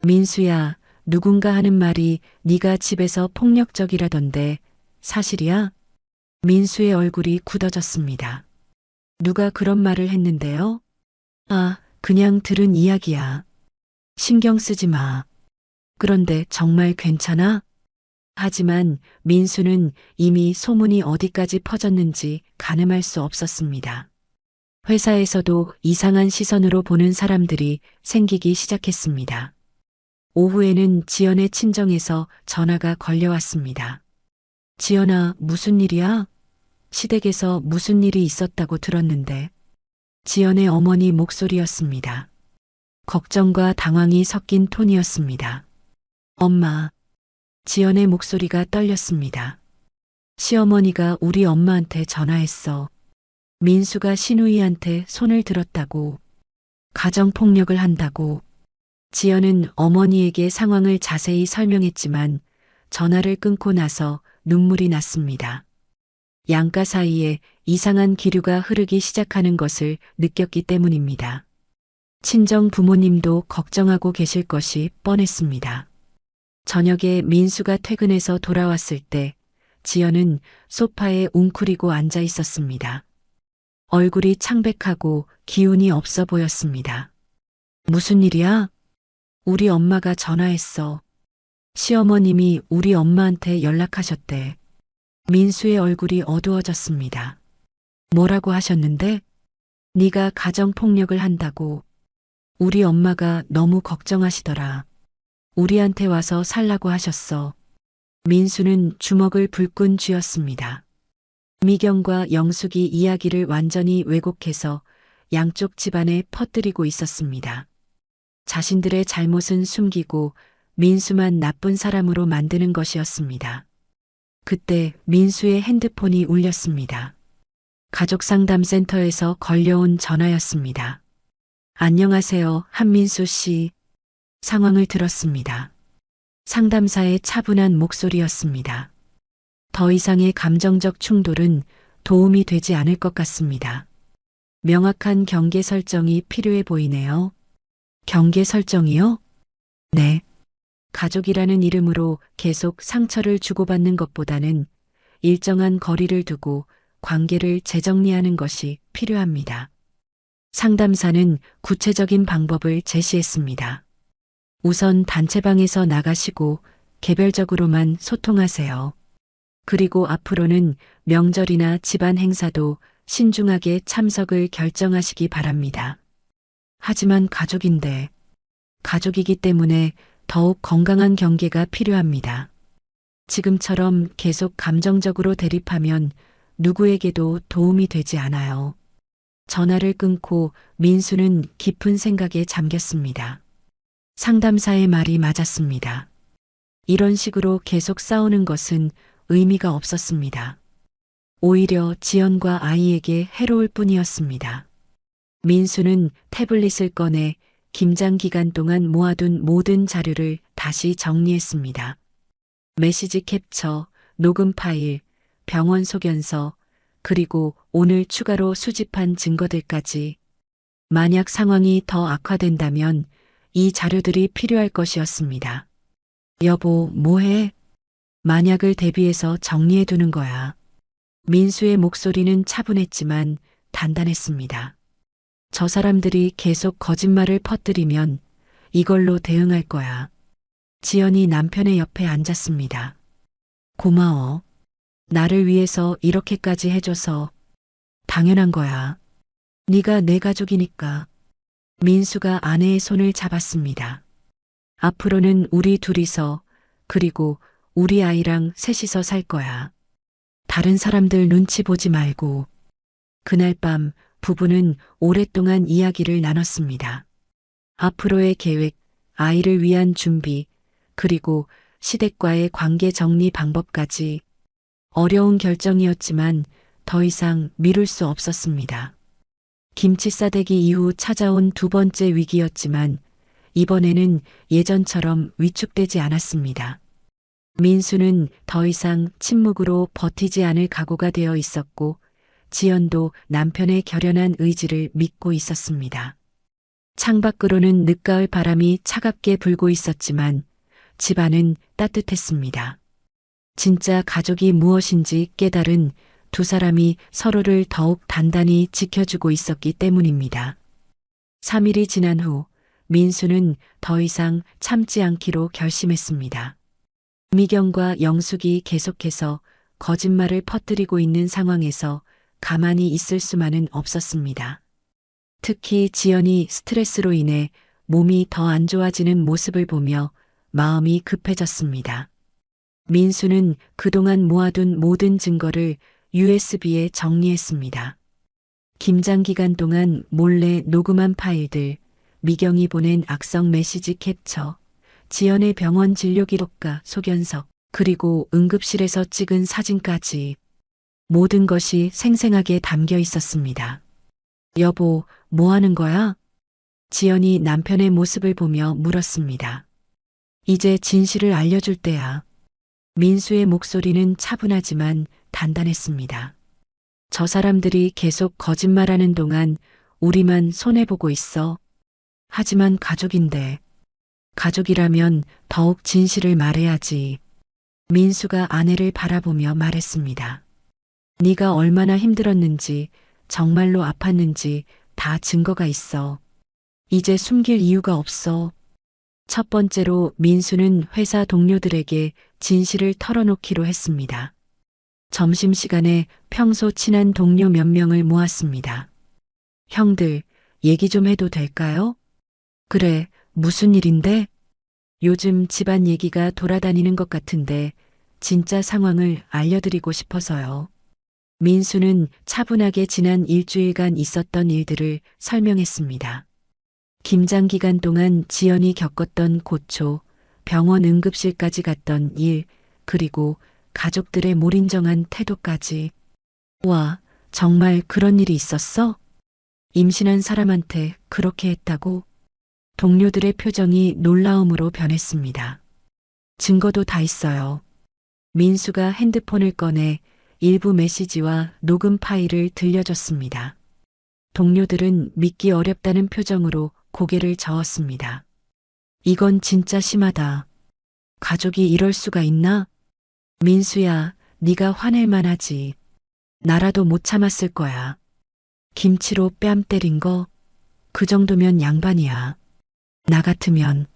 민수야, 누군가 하는 말이 네가 집에서 폭력적이라던데 사실이야? 민수의 얼굴이 굳어졌습니다. 누가 그런 말을 했는데요? 아, 그냥 들은 이야기야. 신경 쓰지 마. 그런데 정말 괜찮아? 하지만 민수는 이미 소문이 어디까지 퍼졌는지 가늠할 수 없었습니다. 회사에서도 이상한 시선으로 보는 사람들이 생기기 시작했습니다. 오후에는 지연의 친정에서 전화가 걸려왔습니다. 지연아, 무슨 일이야? 시댁에서 무슨 일이 있었다고 들었는데. 지연의 어머니 목소리였습니다. 걱정과 당황이 섞인 톤이었습니다. 엄마. 지연의 목소리가 떨렸습니다. 시어머니가 우리 엄마한테 전화했어. 민수가 신우이한테 손을 들었다고. 가정폭력을 한다고. 지연은 어머니에게 상황을 자세히 설명했지만 전화를 끊고 나서 눈물이 났습니다. 양가 사이에 이상한 기류가 흐르기 시작하는 것을 느꼈기 때문입니다. 친정 부모님도 걱정하고 계실 것이 뻔했습니다. 저녁에 민수가 퇴근해서 돌아왔을 때 지연은 소파에 웅크리고 앉아 있었습니다. 얼굴이 창백하고 기운이 없어 보였습니다. 무슨 일이야? 우리 엄마가 전화했어. 시어머님이 우리 엄마한테 연락하셨대. 민수의 얼굴이 어두워졌습니다. 뭐라고 하셨는데? 네가 가정폭력을 한다고. 우리 엄마가 너무 걱정하시더라. 우리한테 와서 살라고 하셨어. 민수는 주먹을 불끈 쥐었습니다. 미경과 영숙이 이야기를 완전히 왜곡해서 양쪽 집안에 퍼뜨리고 있었습니다. 자신들의 잘못은 숨기고 민수만 나쁜 사람으로 만드는 것이었습니다. 그때 민수의 핸드폰이 울렸습니다. 가족상담센터에서 걸려온 전화였습니다. 안녕하세요, 한민수 씨. 상황을 들었습니다. 상담사의 차분한 목소리였습니다. 더 이상의 감정적 충돌은 도움이 되지 않을 것 같습니다. 명확한 경계 설정이 필요해 보이네요. 경계 설정이요? 네. 가족이라는 이름으로 계속 상처를 주고받는 것보다는 일정한 거리를 두고 관계를 재정리하는 것이 필요합니다. 상담사는 구체적인 방법을 제시했습니다. 우선 단체방에서 나가시고 개별적으로만 소통하세요. 그리고 앞으로는 명절이나 집안 행사도 신중하게 참석을 결정하시기 바랍니다. 하지만 가족이기 때문에 더욱 건강한 경계가 필요합니다. 지금처럼 계속 감정적으로 대립하면 누구에게도 도움이 되지 않아요. 전화를 끊고 민수는 깊은 생각에 잠겼습니다. 상담사의 말이 맞았습니다. 이런 식으로 계속 싸우는 것은 의미가 없었습니다. 오히려 지연과 아이에게 해로울 뿐이었습니다. 민수는 태블릿을 꺼내 김장 기간 동안 모아둔 모든 자료를 다시 정리했습니다. 메시지 캡처, 녹음 파일, 병원 소견서, 그리고 오늘 추가로 수집한 증거들까지. 만약 상황이 더 악화된다면 이 자료들이 필요할 것이었습니다. 여보, 뭐해? 만약을 대비해서 정리해 두는 거야. 민수의 목소리는 차분했지만 단단했습니다. 저 사람들이 계속 거짓말을 퍼뜨리면 이걸로 대응할 거야. 지연이 남편의 옆에 앉았습니다. 고마워. 나를 위해서 이렇게까지 해줘서 당연한 거야. 네가 내 가족이니까. 민수가 아내의 손을 잡았습니다. 앞으로는 우리 둘이서, 그리고 우리 아이랑 셋이서 살 거야. 다른 사람들 눈치 보지 말고. 그날 밤 부부는 오랫동안 이야기를 나눴습니다. 앞으로의 계획, 아이를 위한 준비, 그리고 시댁과의 관계 정리 방법까지. 어려운 결정이었지만 더 이상 미룰 수 없었습니다. 김치 싸대기 이후 찾아온 두 번째 위기였지만 이번에는 예전처럼 위축되지 않았습니다. 민수는 더 이상 침묵으로 버티지 않을 각오가 되어 있었고 지연도 남편의 결연한 의지를 믿고 있었습니다. 창밖으로는 늦가을 바람이 차갑게 불고 있었지만 집안은 따뜻했습니다. 진짜 가족이 무엇인지 깨달은 두 사람이 서로를 더욱 단단히 지켜주고 있었기 때문입니다. 3일이 지난 후 민수는 더 이상 참지 않기로 결심했습니다. 미경과 영숙이 계속해서 거짓말을 퍼뜨리고 있는 상황에서 가만히 있을 수만은 없었습니다. 특히 지연이 스트레스로 인해 몸이 더 안 좋아지는 모습을 보며 마음이 급해졌습니다. 민수는 그동안 모아둔 모든 증거를 USB에 정리했습니다. 김장 기간 동안 몰래 녹음한 파일들, 미경이 보낸 악성 메시지 캡처, 지연의 병원 진료 기록과 소견서, 그리고 응급실에서 찍은 사진까지 모든 것이 생생하게 담겨 있었습니다. 여보, 뭐 하는 거야? 지연이 남편의 모습을 보며 물었습니다. 이제 진실을 알려줄 때야. 민수의 목소리는 차분하지만 단단했습니다. 저 사람들이 계속 거짓말하는 동안 우리만 손해보고 있어. 하지만 가족인데, 가족이라면 더욱 진실을 말해야지. 민수가 아내를 바라보며 말했습니다. 네가 얼마나 힘들었는지, 정말로 아팠는지 다 증거가 있어. 이제 숨길 이유가 없어. 첫 번째로 민수는 회사 동료들에게 진실을 털어놓기로 했습니다. 점심시간에 평소 친한 동료 몇 명을 모았습니다. 형들, 얘기 좀 해도 될까요? 그래, 무슨 일인데? 요즘 집안 얘기가 돌아다니는 것 같은데 진짜 상황을 알려드리고 싶어서요. 민수는 차분하게 지난 일주일간 있었던 일들을 설명했습니다. 김장 기간 동안 지연이 겪었던 고초, 병원 응급실까지 갔던 일, 그리고 가족들의 몰인정한 태도까지. 와, 정말 그런 일이 있었어? 임신한 사람한테 그렇게 했다고? 동료들의 표정이 놀라움으로 변했습니다. 증거도 다 있어요. 민수가 핸드폰을 꺼내 일부 메시지와 녹음 파일을 들려줬습니다. 동료들은 믿기 어렵다는 표정으로 고개를 저었습니다. 이건 진짜 심하다. 가족이 이럴 수가 있나? 민수야, 네가 화낼 만하지. 나라도 못 참았을 거야. 김치로 뺨 때린 거? 그 정도면 양반이야. 나 같으면.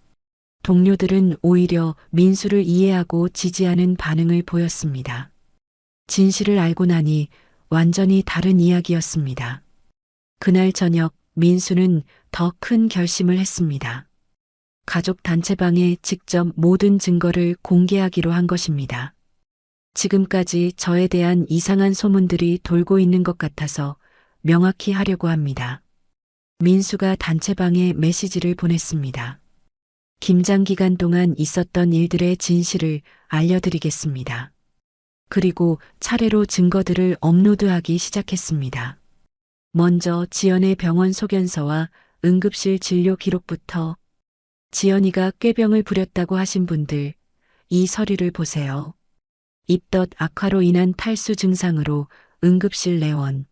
동료들은 오히려 민수를 이해하고 지지하는 반응을 보였습니다. 진실을 알고 나니 완전히 다른 이야기였습니다. 그날 저녁 민수는 더 큰 결심을 했습니다. 가족 단체방에 직접 모든 증거를 공개하기로 한 것입니다. 지금까지 저에 대한 이상한 소문들이 돌고 있는 것 같아서 명확히 하려고 합니다. 민수가 단체방에 메시지를 보냈습니다. 김장 기간 동안 있었던 일들의 진실을 알려드리겠습니다. 그리고 차례로 증거들을 업로드하기 시작했습니다. 먼저 지연의 병원 소견서와 응급실 진료 기록부터. 지연이가 꾀병을 부렸다고 하신 분들, 이 서류를 보세요. 입덧 악화로 인한 탈수 증상으로 응급실 내원.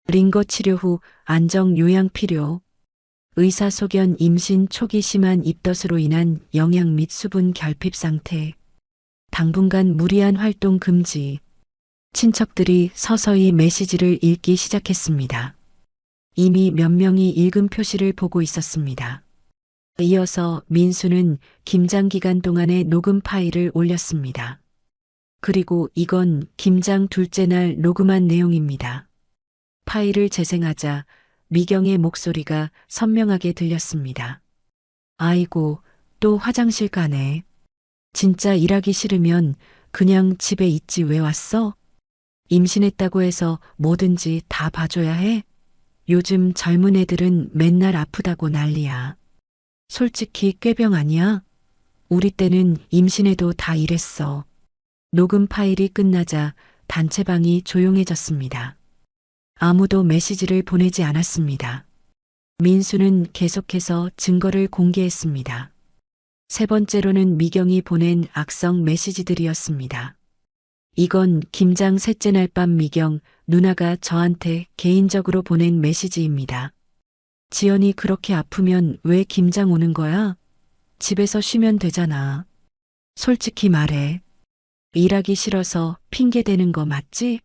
링거 치료 후 안정 요양 필요. 의사 소견 임신 초기 심한 입덧으로 인한 영양 및 수분 결핍 상태. 당분간 무리한 활동 금지. 친척들이 서서히 메시지를 읽기 시작했습니다. 이미 몇 명이 읽은 표시를 보고 있었습니다. 이어서 민수는 김장 기간 동안의 녹음 파일을 올렸습니다. 그리고 이건 김장 둘째 날 녹음한 내용입니다. 파일을 재생하자 미경의 목소리가 선명하게 들렸습니다. 아이고, 또 화장실 가네. 진짜 일하기 싫으면 그냥 집에 있지 왜 왔어? 임신했다고 해서 뭐든지 다 봐줘야 해? 요즘 젊은 애들은 맨날 아프다고 난리야. 솔직히 꾀병 아니야? 우리 때는 임신해도 다 이랬어. 녹음 파일이 끝나자 단체방이 조용해졌습니다. 아무도 메시지를 보내지 않았습니다. 민수는 계속해서 증거를 공개했습니다. 세 번째로는 미경이 보낸 악성 메시지들이었습니다. 이건 김장 셋째 날 밤 미경 누나가 저한테 개인적으로 보낸 메시지입니다. 지연이 그렇게 아프면 왜 김장 오는 거야? 집에서 쉬면 되잖아. 솔직히 말해. 일하기 싫어서 핑계 대는 거 맞지?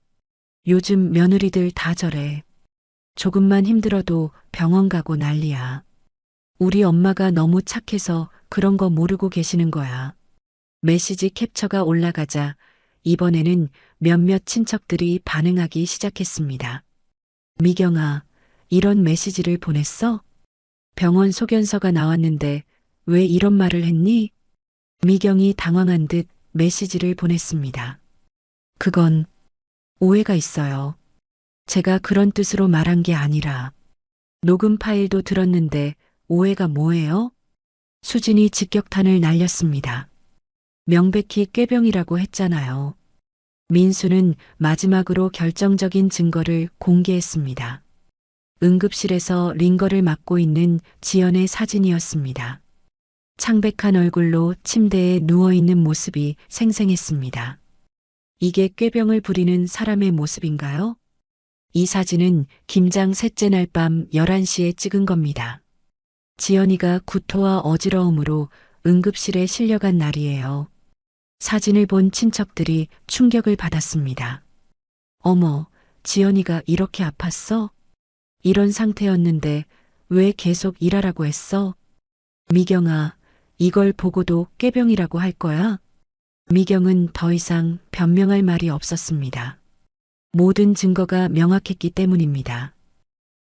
요즘 며느리들 다 저래. 조금만 힘들어도 병원 가고 난리야. 우리 엄마가 너무 착해서 그런 거 모르고 계시는 거야. 메시지 캡처가 올라가자 이번에는 몇몇 친척들이 반응하기 시작했습니다. 미경아, 이런 메시지를 보냈어? 병원 소견서가 나왔는데 왜 이런 말을 했니? 미경이 당황한 듯 메시지를 보냈습니다. 그건 오해가 있어요. 제가 그런 뜻으로 말한 게 아니라 녹음 파일도 들었는데 오해가 뭐예요? 수진이 직격탄을 날렸습니다. 명백히 꾀병이라고 했잖아요. 민수는 마지막으로 결정적인 증거를 공개했습니다. 응급실에서 링거를 맡고 있는 지연의 사진이었습니다. 창백한 얼굴로 침대에 누워있는 모습이 생생했습니다. 이게 꾀병을 부리는 사람의 모습인가요? 이 사진은 김장 셋째 날 밤 11시에 찍은 겁니다. 지연이가 구토와 어지러움으로 응급실에 실려간 날이에요. 사진을 본 친척들이 충격을 받았습니다. 어머, 지연이가 이렇게 아팠어? 이런 상태였는데 왜 계속 일하라고 했어? 미경아, 이걸 보고도 꾀병이라고 할 거야? 미경은 더 이상 변명할 말이 없었습니다. 모든 증거가 명확했기 때문입니다.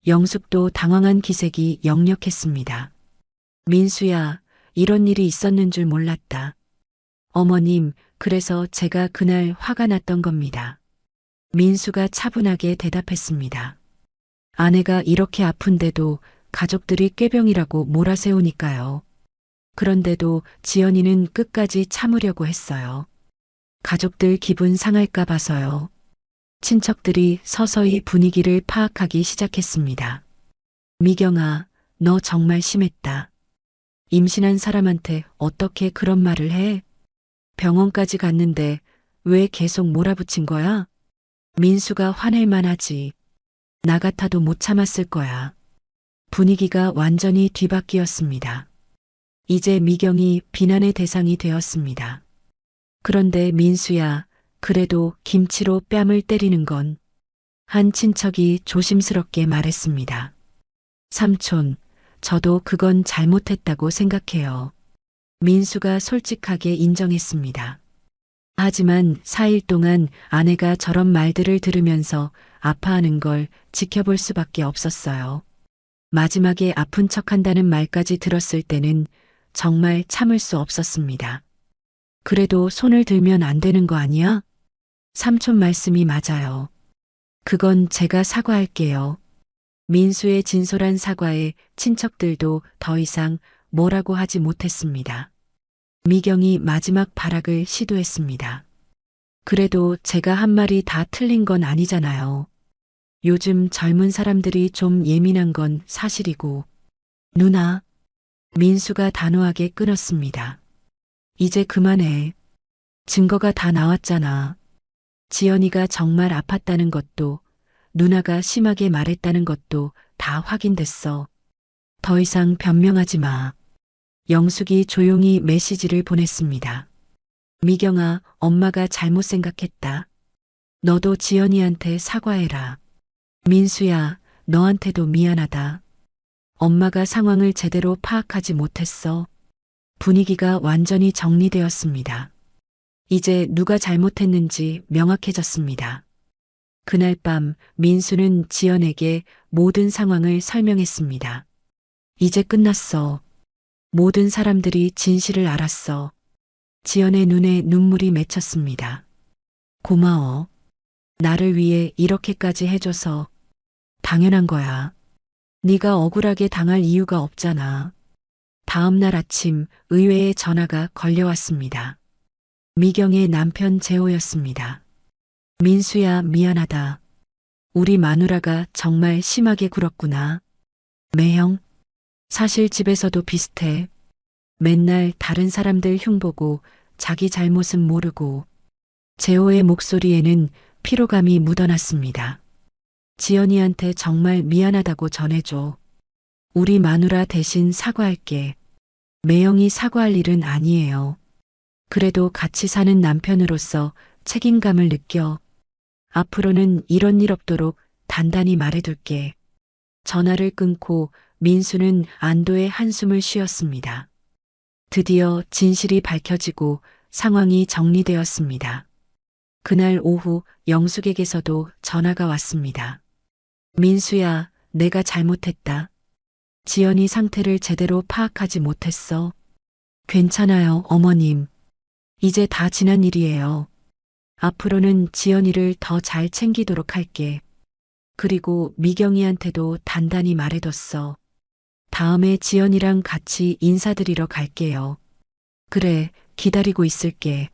영숙도 당황한 기색이 역력했습니다. 민수야, 이런 일이 있었는 줄 몰랐다. 어머님, 그래서 제가 그날 화가 났던 겁니다. 민수가 차분하게 대답했습니다. 아내가 이렇게 아픈데도 가족들이 꾀병이라고 몰아세우니까요. 그런데도 지연이는 끝까지 참으려고 했어요. 가족들 기분 상할까 봐서요. 친척들이 서서히 분위기를 파악하기 시작했습니다. 미경아, 너 정말 심했다. 임신한 사람한테 어떻게 그런 말을 해? 병원까지 갔는데 왜 계속 몰아붙인 거야? 민수가 화낼 만하지. 나 같아도 못 참았을 거야. 분위기가 완전히 뒤바뀌었습니다. 이제 미경이 비난의 대상이 되었습니다. 그런데 민수야, 그래도 김치로 뺨을 때리는 건 한 친척이 조심스럽게 말했습니다. 삼촌, 저도 그건 잘못했다고 생각해요. 민수가 솔직하게 인정했습니다. 하지만 4일 동안 아내가 저런 말들을 들으면서 아파하는 걸 지켜볼 수밖에 없었어요. 마지막에 아픈 척한다는 말까지 들었을 때는 정말 참을 수 없었습니다. 그래도 손을 들면 안 되는 거 아니야? 삼촌 말씀이 맞아요. 그건 제가 사과할게요. 민수의 진솔한 사과에 친척들도 더 이상 뭐라고 하지 못했습니다. 미경이 마지막 발악을 시도했습니다. 그래도 제가 한 말이 다 틀린 건 아니잖아요. 요즘 젊은 사람들이 좀 예민한 건 사실이고. 누나, 민수가 단호하게 끊었습니다. 이제 그만해. 증거가 다 나왔잖아. 지연이가 정말 아팠다는 것도 누나가 심하게 말했다는 것도 다 확인됐어. 더 이상 변명하지 마. 영숙이 조용히 메시지를 보냈습니다. 미경아, 엄마가 잘못 생각했다. 너도 지연이한테 사과해라. 민수야, 너한테도 미안하다. 엄마가 상황을 제대로 파악하지 못했어. 분위기가 완전히 정리되었습니다. 이제 누가 잘못했는지 명확해졌습니다. 그날 밤 민수는 지연에게 모든 상황을 설명했습니다. 이제 끝났어. 모든 사람들이 진실을 알았어. 지연의 눈에 눈물이 맺혔습니다. 고마워. 나를 위해 이렇게까지 해줘서. 당연한 거야. 네가 억울하게 당할 이유가 없잖아. 다음 날 아침 의외의 전화가 걸려왔습니다. 미경의 남편 재호였습니다. 민수야, 미안하다. 우리 마누라가 정말 심하게 굴었구나. 매형, 사실 집에서도 비슷해. 맨날 다른 사람들 흉보고 자기 잘못은 모르고. 재호의 목소리에는 피로감이 묻어났습니다. 지연이한테 정말 미안하다고 전해줘. 우리 마누라 대신 사과할게. 매형이 사과할 일은 아니에요. 그래도 같이 사는 남편으로서 책임감을 느껴. 앞으로는 이런 일 없도록 단단히 말해둘게. 전화를 끊고 민수는 안도의 한숨을 쉬었습니다. 드디어 진실이 밝혀지고 상황이 정리되었습니다. 그날 오후 영숙에게서도 전화가 왔습니다. 민수야, 내가 잘못했다. 지연이 상태를 제대로 파악하지 못했어. 괜찮아요, 어머님. 이제 다 지난 일이에요. 앞으로는 지연이를 더 잘 챙기도록 할게. 그리고 미경이한테도 단단히 말해뒀어. 다음에 지연이랑 같이 인사드리러 갈게요. 그래, 기다리고 있을게.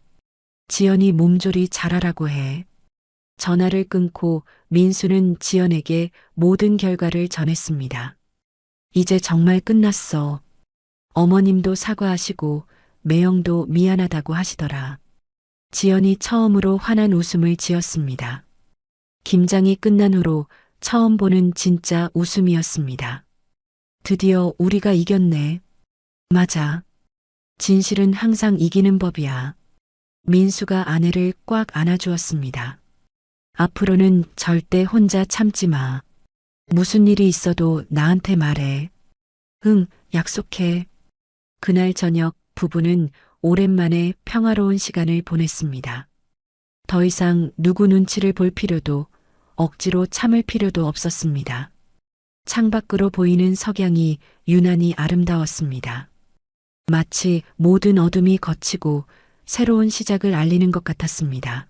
지연이 몸조리 잘하라고 해. 전화를 끊고 민수는 지연에게 모든 결과를 전했습니다. 이제 정말 끝났어. 어머님도 사과하시고 매형도 미안하다고 하시더라. 지연이 처음으로 환한 웃음을 지었습니다. 김장이 끝난 후로 처음 보는 진짜 웃음이었습니다. 드디어 우리가 이겼네. 맞아. 진실은 항상 이기는 법이야. 민수가 아내를 꽉 안아주었습니다. 앞으로는 절대 혼자 참지 마. 무슨 일이 있어도 나한테 말해. 응, 약속해. 그날 저녁 부부는 오랜만에 평화로운 시간을 보냈습니다. 더 이상 누구 눈치를 볼 필요도 억지로 참을 필요도 없었습니다. 창밖으로 보이는 석양이 유난히 아름다웠습니다. 마치 모든 어둠이 걷히고 새로운 시작을 알리는 것 같았습니다.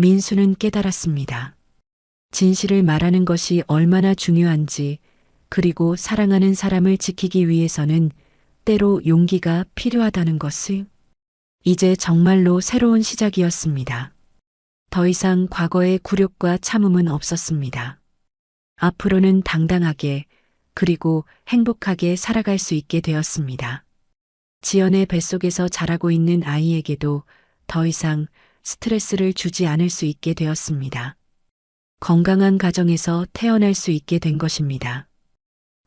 민수는 깨달았습니다. 진실을 말하는 것이 얼마나 중요한지, 그리고 사랑하는 사람을 지키기 위해서는 때로 용기가 필요하다는 것을. 이제 정말로 새로운 시작이었습니다. 더 이상 과거의 굴욕과 참음은 없었습니다. 앞으로는 당당하게 그리고 행복하게 살아갈 수 있게 되었습니다. 지연의 뱃속에서 자라고 있는 아이에게도 더 이상 스트레스를 주지 않을 수 있게 되었습니다. 건강한 가정에서 태어날 수 있게 된 것입니다.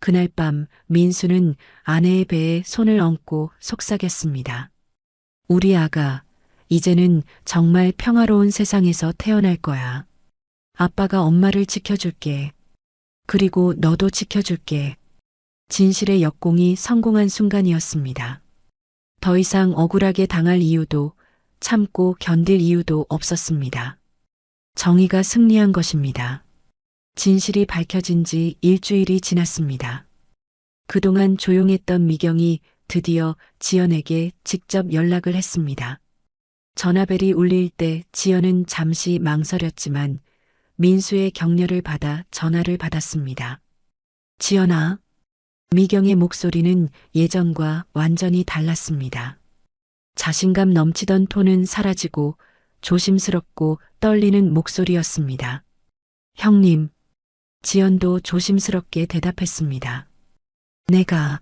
그날 밤 민수는 아내의 배에 손을 얹고 속삭였습니다. 우리 아가, 이제는 정말 평화로운 세상에서 태어날 거야. 아빠가 엄마를 지켜줄게. 그리고 너도 지켜줄게. 진실의 역공이 성공한 순간이었습니다. 더 이상 억울하게 당할 이유도 참고 견딜 이유도 없었습니다. 정의가 승리한 것입니다. 진실이 밝혀진 지 일주일이 지났습니다. 그동안 조용했던 미경이 드디어 지연에게 직접 연락을 했습니다. 전화벨이 울릴 때 지연은 잠시 망설였지만 민수의 격려를 받아 전화를 받았습니다. 지연아. 미경의 목소리는 예전과 완전히 달랐습니다. 자신감 넘치던 톤은 사라지고 조심스럽고 떨리는 목소리였습니다. 형님. 지연도 조심스럽게 대답했습니다. 내가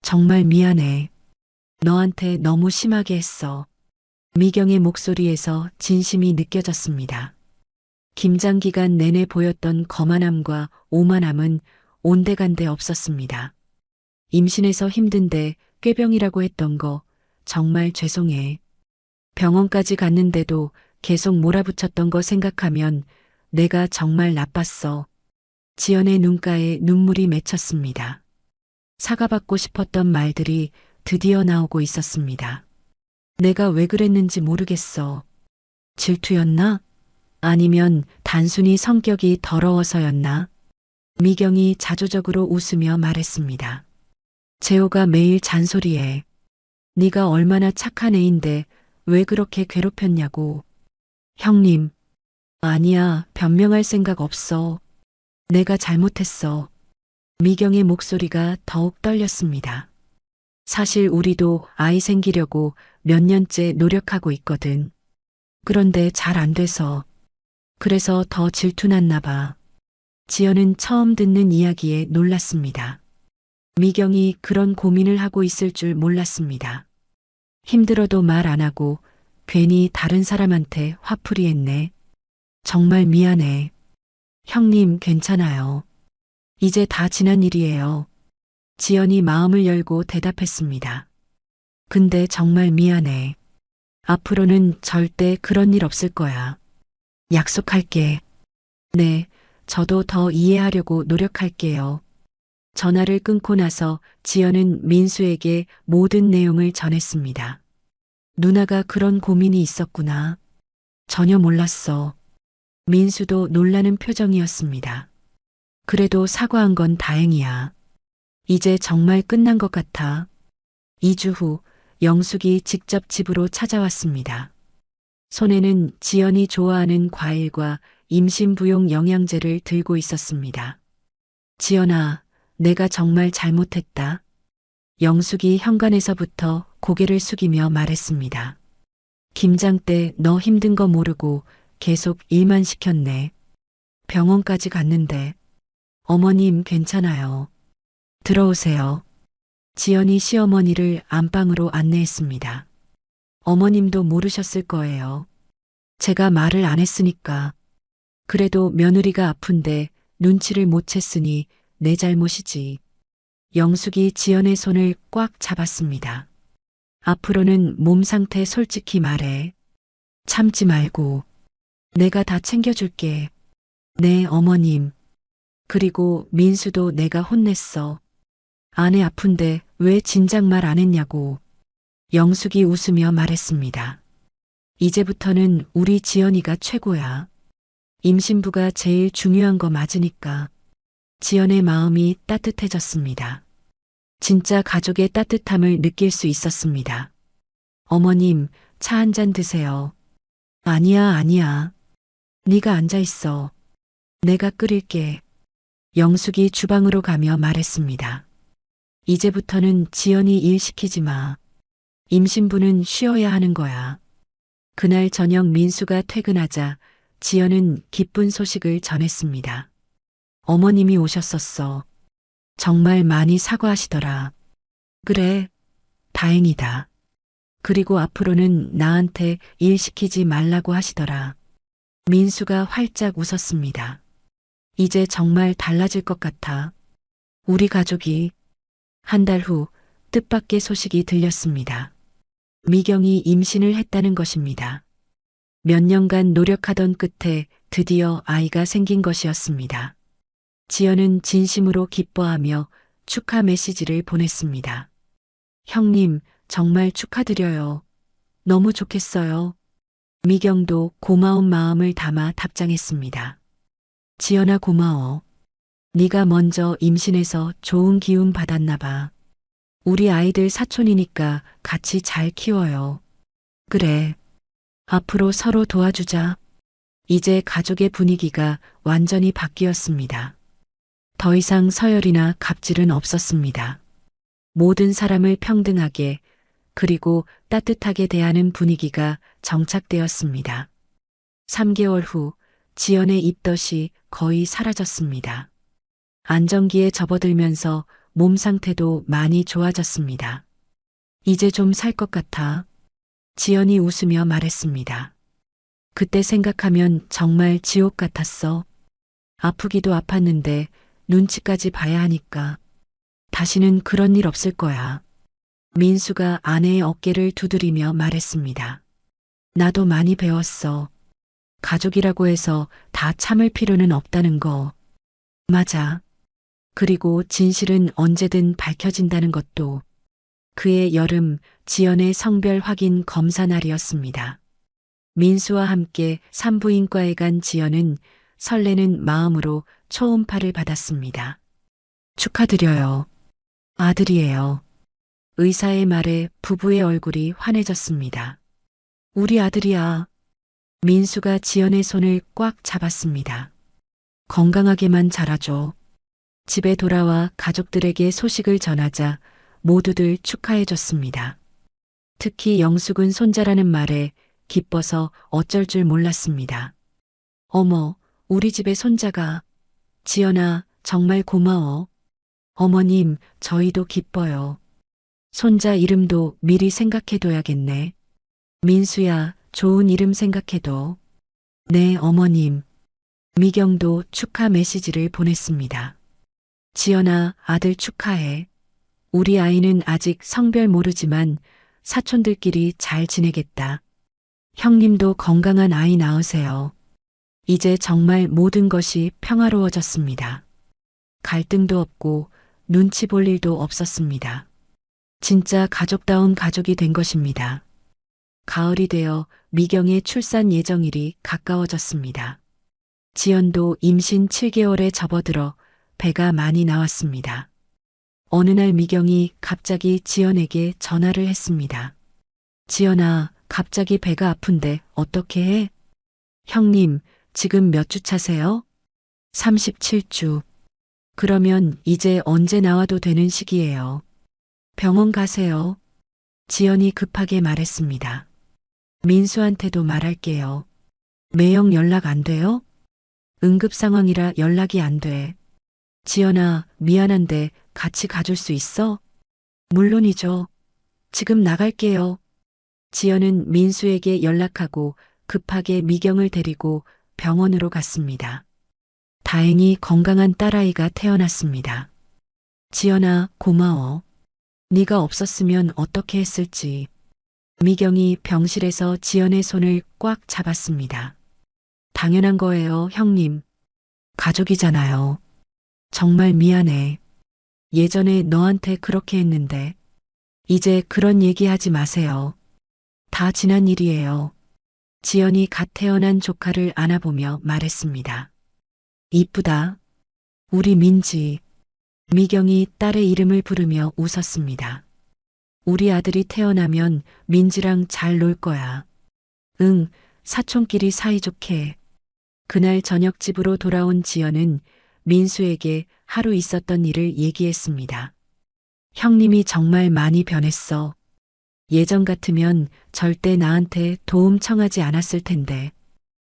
정말 미안해. 너한테 너무 심하게 했어. 미경의 목소리에서 진심이 느껴졌습니다. 김장 기간 내내 보였던 거만함과 오만함은 온데간데 없었습니다. 임신해서 힘든데 꾀병이라고 했던 거 정말 죄송해. 병원까지 갔는데도 계속 몰아붙였던 거 생각하면 내가 정말 나빴어. 지연의 눈가에 눈물이 맺혔습니다. 사과받고 싶었던 말들이 드디어 나오고 있었습니다. 내가 왜 그랬는지 모르겠어. 질투였나? 아니면 단순히 성격이 더러워서였나? 미경이 자조적으로 웃으며 말했습니다. 재호가 매일 잔소리해. 네가 얼마나 착한 애인데 왜 그렇게 괴롭혔냐고. 형님, 아니야, 변명할 생각 없어. 내가 잘못했어. 미경의 목소리가 더욱 떨렸습니다. 사실 우리도 아이 생기려고 몇 년째 노력하고 있거든. 그런데 잘 안 돼서. 그래서 더 질투났나 봐. 지연은 처음 듣는 이야기에 놀랐습니다. 미경이 그런 고민을 하고 있을 줄 몰랐습니다. 힘들어도 말 안 하고 괜히 다른 사람한테 화풀이 했네. 정말 미안해. 형님, 괜찮아요. 이제 다 지난 일이에요. 지연이 마음을 열고 대답했습니다. 근데 정말 미안해. 앞으로는 절대 그런 일 없을 거야. 약속할게. 네, 저도 더 이해하려고 노력할게요. 전화를 끊고 나서 지연은 민수에게 모든 내용을 전했습니다. 누나가 그런 고민이 있었구나. 전혀 몰랐어. 민수도 놀라는 표정이었습니다. 그래도 사과한 건 다행이야. 이제 정말 끝난 것 같아. 2주 후 영숙이 직접 집으로 찾아왔습니다. 손에는 지연이 좋아하는 과일과 임신부용 영양제를 들고 있었습니다. 지연아, 내가 정말 잘못했다. 영숙이 현관에서부터 고개를 숙이며 말했습니다. 김장 때 너 힘든 거 모르고 계속 일만 시켰네. 병원까지 갔는데. 어머님, 괜찮아요. 들어오세요. 지연이 시어머니를 안방으로 안내했습니다. 어머님도 모르셨을 거예요. 제가 말을 안 했으니까. 그래도 며느리가 아픈데 눈치를 못 챘으니 내 잘못이지. 영숙이 지연의 손을 꽉 잡았습니다. 앞으로는 몸 상태 솔직히 말해. 참지 말고. 내가 다 챙겨줄게. 네, 어머님. 그리고 민수도 내가 혼냈어. 아내 아픈데 왜 진작 말 안 했냐고. 영숙이 웃으며 말했습니다. 이제부터는 우리 지연이가 최고야. 임신부가 제일 중요한 거 맞으니까. 지연의 마음이 따뜻해졌습니다. 진짜 가족의 따뜻함을 느낄 수 있었습니다. 어머님, 차 한 잔 드세요. 아니야, 아니야. 네가 앉아 있어. 내가 끓일게. 영숙이 주방으로 가며 말했습니다. 이제부터는 지연이 일 시키지 마. 임신부는 쉬어야 하는 거야. 그날 저녁 민수가 퇴근하자 지연은 기쁜 소식을 전했습니다. 어머님이 오셨었어. 정말 많이 사과하시더라. 그래, 다행이다. 그리고 앞으로는 나한테 일 시키지 말라고 하시더라. 민수가 활짝 웃었습니다. 이제 정말 달라질 것 같아. 우리 가족이. 한 달 후 뜻밖의 소식이 들렸습니다. 미경이 임신을 했다는 것입니다. 몇 년간 노력하던 끝에 드디어 아이가 생긴 것이었습니다. 지연은 진심으로 기뻐하며 축하 메시지를 보냈습니다. 형님, 정말 축하드려요. 너무 좋겠어요. 미경도 고마운 마음을 담아 답장했습니다. 지연아, 고마워. 네가 먼저 임신해서 좋은 기운 받았나 봐. 우리 아이들 사촌이니까 같이 잘 키워요. 그래. 앞으로 서로 도와주자. 이제 가족의 분위기가 완전히 바뀌었습니다. 더 이상 서열이나 갑질은 없었습니다. 모든 사람을 평등하게 그리고 따뜻하게 대하는 분위기가 정착되었습니다. 3개월 후 지연의 입덧이 거의 사라졌습니다. 안정기에 접어들면서 몸 상태도 많이 좋아졌습니다. 이제 좀 살 것 같아. 지연이 웃으며 말했습니다. 그때 생각하면 정말 지옥 같았어. 아프기도 아팠는데 눈치까지 봐야 하니까. 다시는 그런 일 없을 거야. 민수가 아내의 어깨를 두드리며 말했습니다. 나도 많이 배웠어. 가족이라고 해서 다 참을 필요는 없다는 거. 맞아. 그리고 진실은 언제든 밝혀진다는 것도. 그해 여름 지연의 성별 확인 검사 날이었습니다. 민수와 함께 산부인과에 간 지연은 설레는 마음으로 초음파를 받았습니다. 축하드려요. 아들이에요. 의사의 말에 부부의 얼굴이 환해졌습니다. 우리 아들이야. 민수가 지연의 손을 꽉 잡았습니다. 건강하게만 자라줘. 집에 돌아와 가족들에게 소식을 전하자 모두들 축하해줬습니다. 특히 영숙은 손자라는 말에 기뻐서 어쩔 줄 몰랐습니다. 어머, 우리 집에 손자가. 지연아, 정말 고마워. 어머님, 저희도 기뻐요. 손자 이름도 미리 생각해둬야겠네. 민수야, 좋은 이름 생각해둬. 네, 어머님. 미경도 축하 메시지를 보냈습니다. 지연아, 아들 축하해. 우리 아이는 아직 성별 모르지만 사촌들끼리 잘 지내겠다. 형님도 건강한 아이 낳으세요. 이제 정말 모든 것이 평화로워졌습니다. 갈등도 없고 눈치 볼 일도 없었습니다. 진짜 가족다운 가족이 된 것입니다. 가을이 되어 미경의 출산 예정일이 가까워졌습니다. 지연도 임신 7개월에 접어들어 배가 많이 나왔습니다. 어느 날 미경이 갑자기 지연에게 전화를 했습니다. 지연아, 갑자기 배가 아픈데 어떻게 해? 형님, 지금 몇 주 차세요? 37주. 그러면 이제 언제 나와도 되는 시기예요. 병원 가세요. 지연이 급하게 말했습니다. 민수한테도 말할게요. 매형 연락 안 돼요? 응급 상황이라 연락이 안 돼. 지연아, 미안한데 같이 가줄 수 있어? 물론이죠. 지금 나갈게요. 지연은 민수에게 연락하고 급하게 미경을 데리고 병원으로 갔습니다. 다행히 건강한 딸아이가 태어났습니다. 지연아, 고마워. 네가 없었으면 어떻게 했을지. 미경이 병실에서 지연의 손을 꽉 잡았습니다. 당연한 거예요, 형님. 가족이잖아요. 정말 미안해. 예전에 너한테 그렇게 했는데. 이제 그런 얘기하지 마세요. 다 지난 일이에요. 지연이 갓 태어난 조카를 안아보며 말했습니다. 이쁘다. 우리 민지. 미경이 딸의 이름을 부르며 웃었습니다. 우리 아들이 태어나면 민지랑 잘 놀 거야. 응, 사촌끼리 사이좋게. 그날 저녁 집으로 돌아온 지연은 민수에게 하루 있었던 일을 얘기했습니다. 형님이 정말 많이 변했어. 예전 같으면 절대 나한테 도움 청하지 않았을 텐데.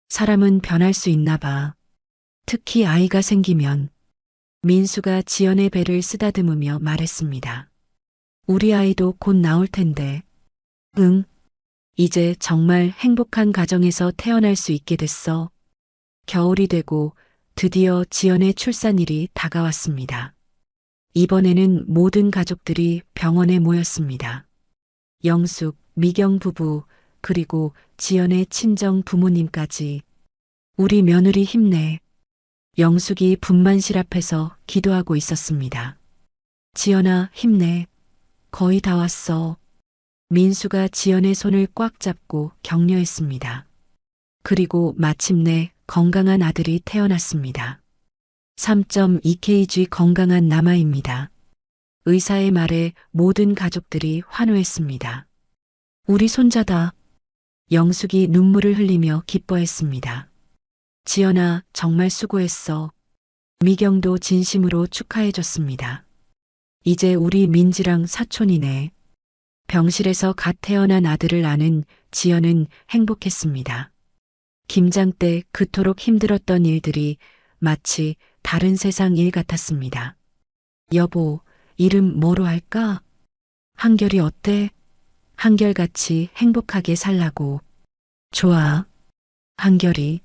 사람은 변할 수 있나 봐. 특히 아이가 생기면. 민수가 지연의 배를 쓰다듬으며 말했습니다. 우리 아이도 곧 나올 텐데. 응. 이제 정말 행복한 가정에서 태어날 수 있게 됐어. 겨울이 되고 드디어 지연의 출산일이 다가왔습니다. 이번에는 모든 가족들이 병원에 모였습니다. 영숙, 미경 부부, 그리고 지연의 친정 부모님까지. 우리 며느리 힘내. 영숙이 분만실 앞에서 기도하고 있었습니다. 지연아, 힘내. 거의 다 왔어. 민수가 지연의 손을 꽉 잡고 격려했습니다. 그리고 마침내 건강한 아들이 태어났습니다. 3.2kg 건강한 남아입니다. 의사의 말에 모든 가족들이 환호했습니다. 우리 손자다. 영숙이 눈물을 흘리며 기뻐했습니다. 지연아, 정말 수고했어. 미경도 진심으로 축하해줬습니다. 이제 우리 민지랑 사촌이네. 병실에서 갓 태어난 아들을 아는 지연은 행복했습니다. 김장 때 그토록 힘들었던 일들이 마치 다른 세상 일 같았습니다. 여보, 이름 뭐로 할까? 한결이 어때? 한결같이 행복하게 살라고. 좋아. 한결이.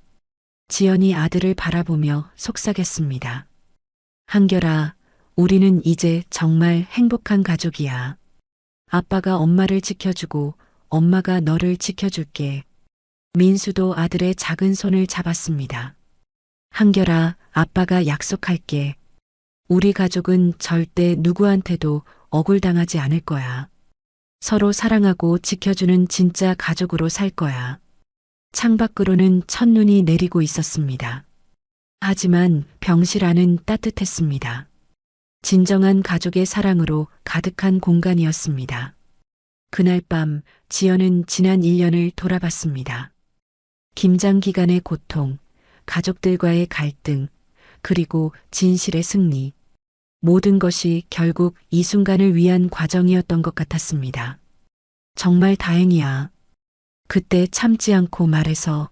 지연이 아들을 바라보며 속삭였습니다. 한결아, 우리는 이제 정말 행복한 가족이야. 아빠가 엄마를 지켜주고 엄마가 너를 지켜줄게. 민수도 아들의 작은 손을 잡았습니다. 한결아, 아빠가 약속할게. 우리 가족은 절대 누구한테도 억울당하지 않을 거야. 서로 사랑하고 지켜주는 진짜 가족으로 살 거야. 창밖으로는 첫눈이 내리고 있었습니다. 하지만 병실 안은 따뜻했습니다. 진정한 가족의 사랑으로 가득한 공간이었습니다. 그날 밤 지연은 지난 1년을 돌아봤습니다. 김장 기간의 고통, 가족들과의 갈등, 그리고 진실의 승리. 모든 것이 결국 이 순간을 위한 과정이었던 것 같았습니다. 정말 다행이야. 그때 참지 않고 말해서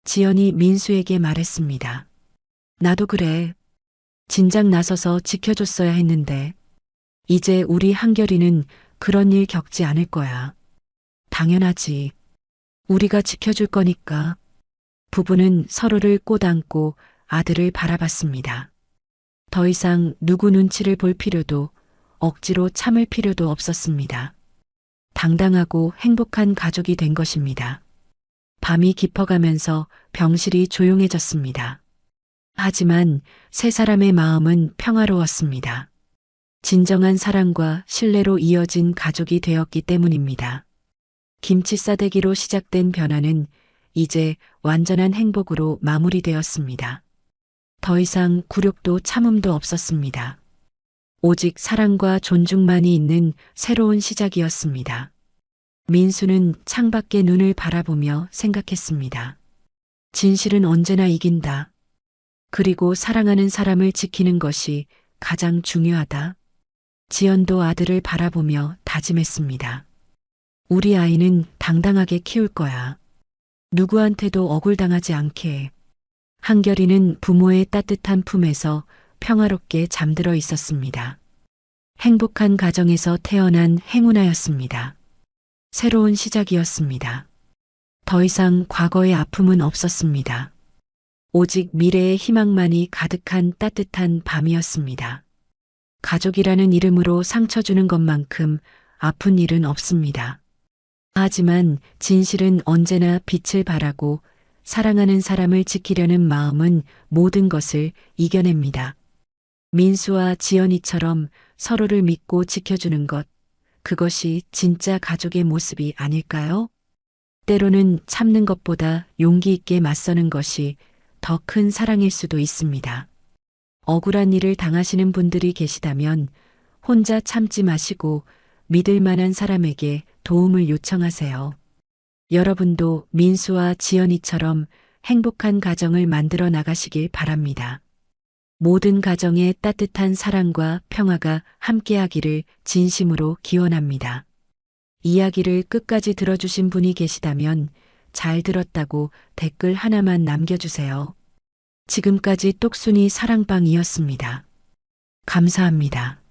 지연이 민수에게 말했습니다. 나도 그래. 진작 나서서 지켜줬어야 했는데 이제 우리 한결이는 그런 일 겪지 않을 거야. 당연하지. 우리가 지켜줄 거니까. 부부는 서로를 꼬담고 아들을 바라봤습니다. 더 이상 누구 눈치를 볼 필요도 억지로 참을 필요도 없었습니다. 당당하고 행복한 가족이 된 것입니다. 밤이 깊어가면서 병실이 조용해졌습니다. 하지만 세 사람의 마음은 평화로웠습니다. 진정한 사랑과 신뢰로 이어진 가족이 되었기 때문입니다. 김치 싸대기로 시작된 변화는 이제 완전한 행복으로 마무리되었습니다. 더 이상 굴욕도 참음도 없었습니다. 오직 사랑과 존중만이 있는 새로운 시작이었습니다. 민수는 창밖에 눈을 바라보며 생각했습니다. 진실은 언제나 이긴다. 그리고 사랑하는 사람을 지키는 것이 가장 중요하다. 지연도 아들을 바라보며 다짐했습니다. 우리 아이는 당당하게 키울 거야. 누구한테도 억울당하지 않게. 한결이는 부모의 따뜻한 품에서 평화롭게 잠들어 있었습니다. 행복한 가정에서 태어난 행운아였습니다. 새로운 시작이었습니다. 더 이상 과거의 아픔은 없었습니다. 오직 미래의 희망만이 가득한 따뜻한 밤이었습니다. 가족이라는 이름으로 상처 주는 것만큼 아픈 일은 없습니다. 하지만 진실은 언제나 빛을 발하고 사랑하는 사람을 지키려는 마음은 모든 것을 이겨냅니다. 민수와 지연이처럼 서로를 믿고 지켜주는 것, 그것이 진짜 가족의 모습이 아닐까요? 때로는 참는 것보다 용기 있게 맞서는 것이 더 큰 사랑일 수도 있습니다. 억울한 일을 당하시는 분들이 계시다면 혼자 참지 마시고 믿을 만한 사람에게 도움을 요청하세요. 여러분도 민수와 지연이처럼 행복한 가정을 만들어 나가시길 바랍니다. 모든 가정에 따뜻한 사랑과 평화가 함께하기를 진심으로 기원합니다. 이야기를 끝까지 들어주신 분이 계시다면 잘 들었다고 댓글 하나만 남겨주세요. 지금까지 똑순이 사랑방이었습니다. 감사합니다.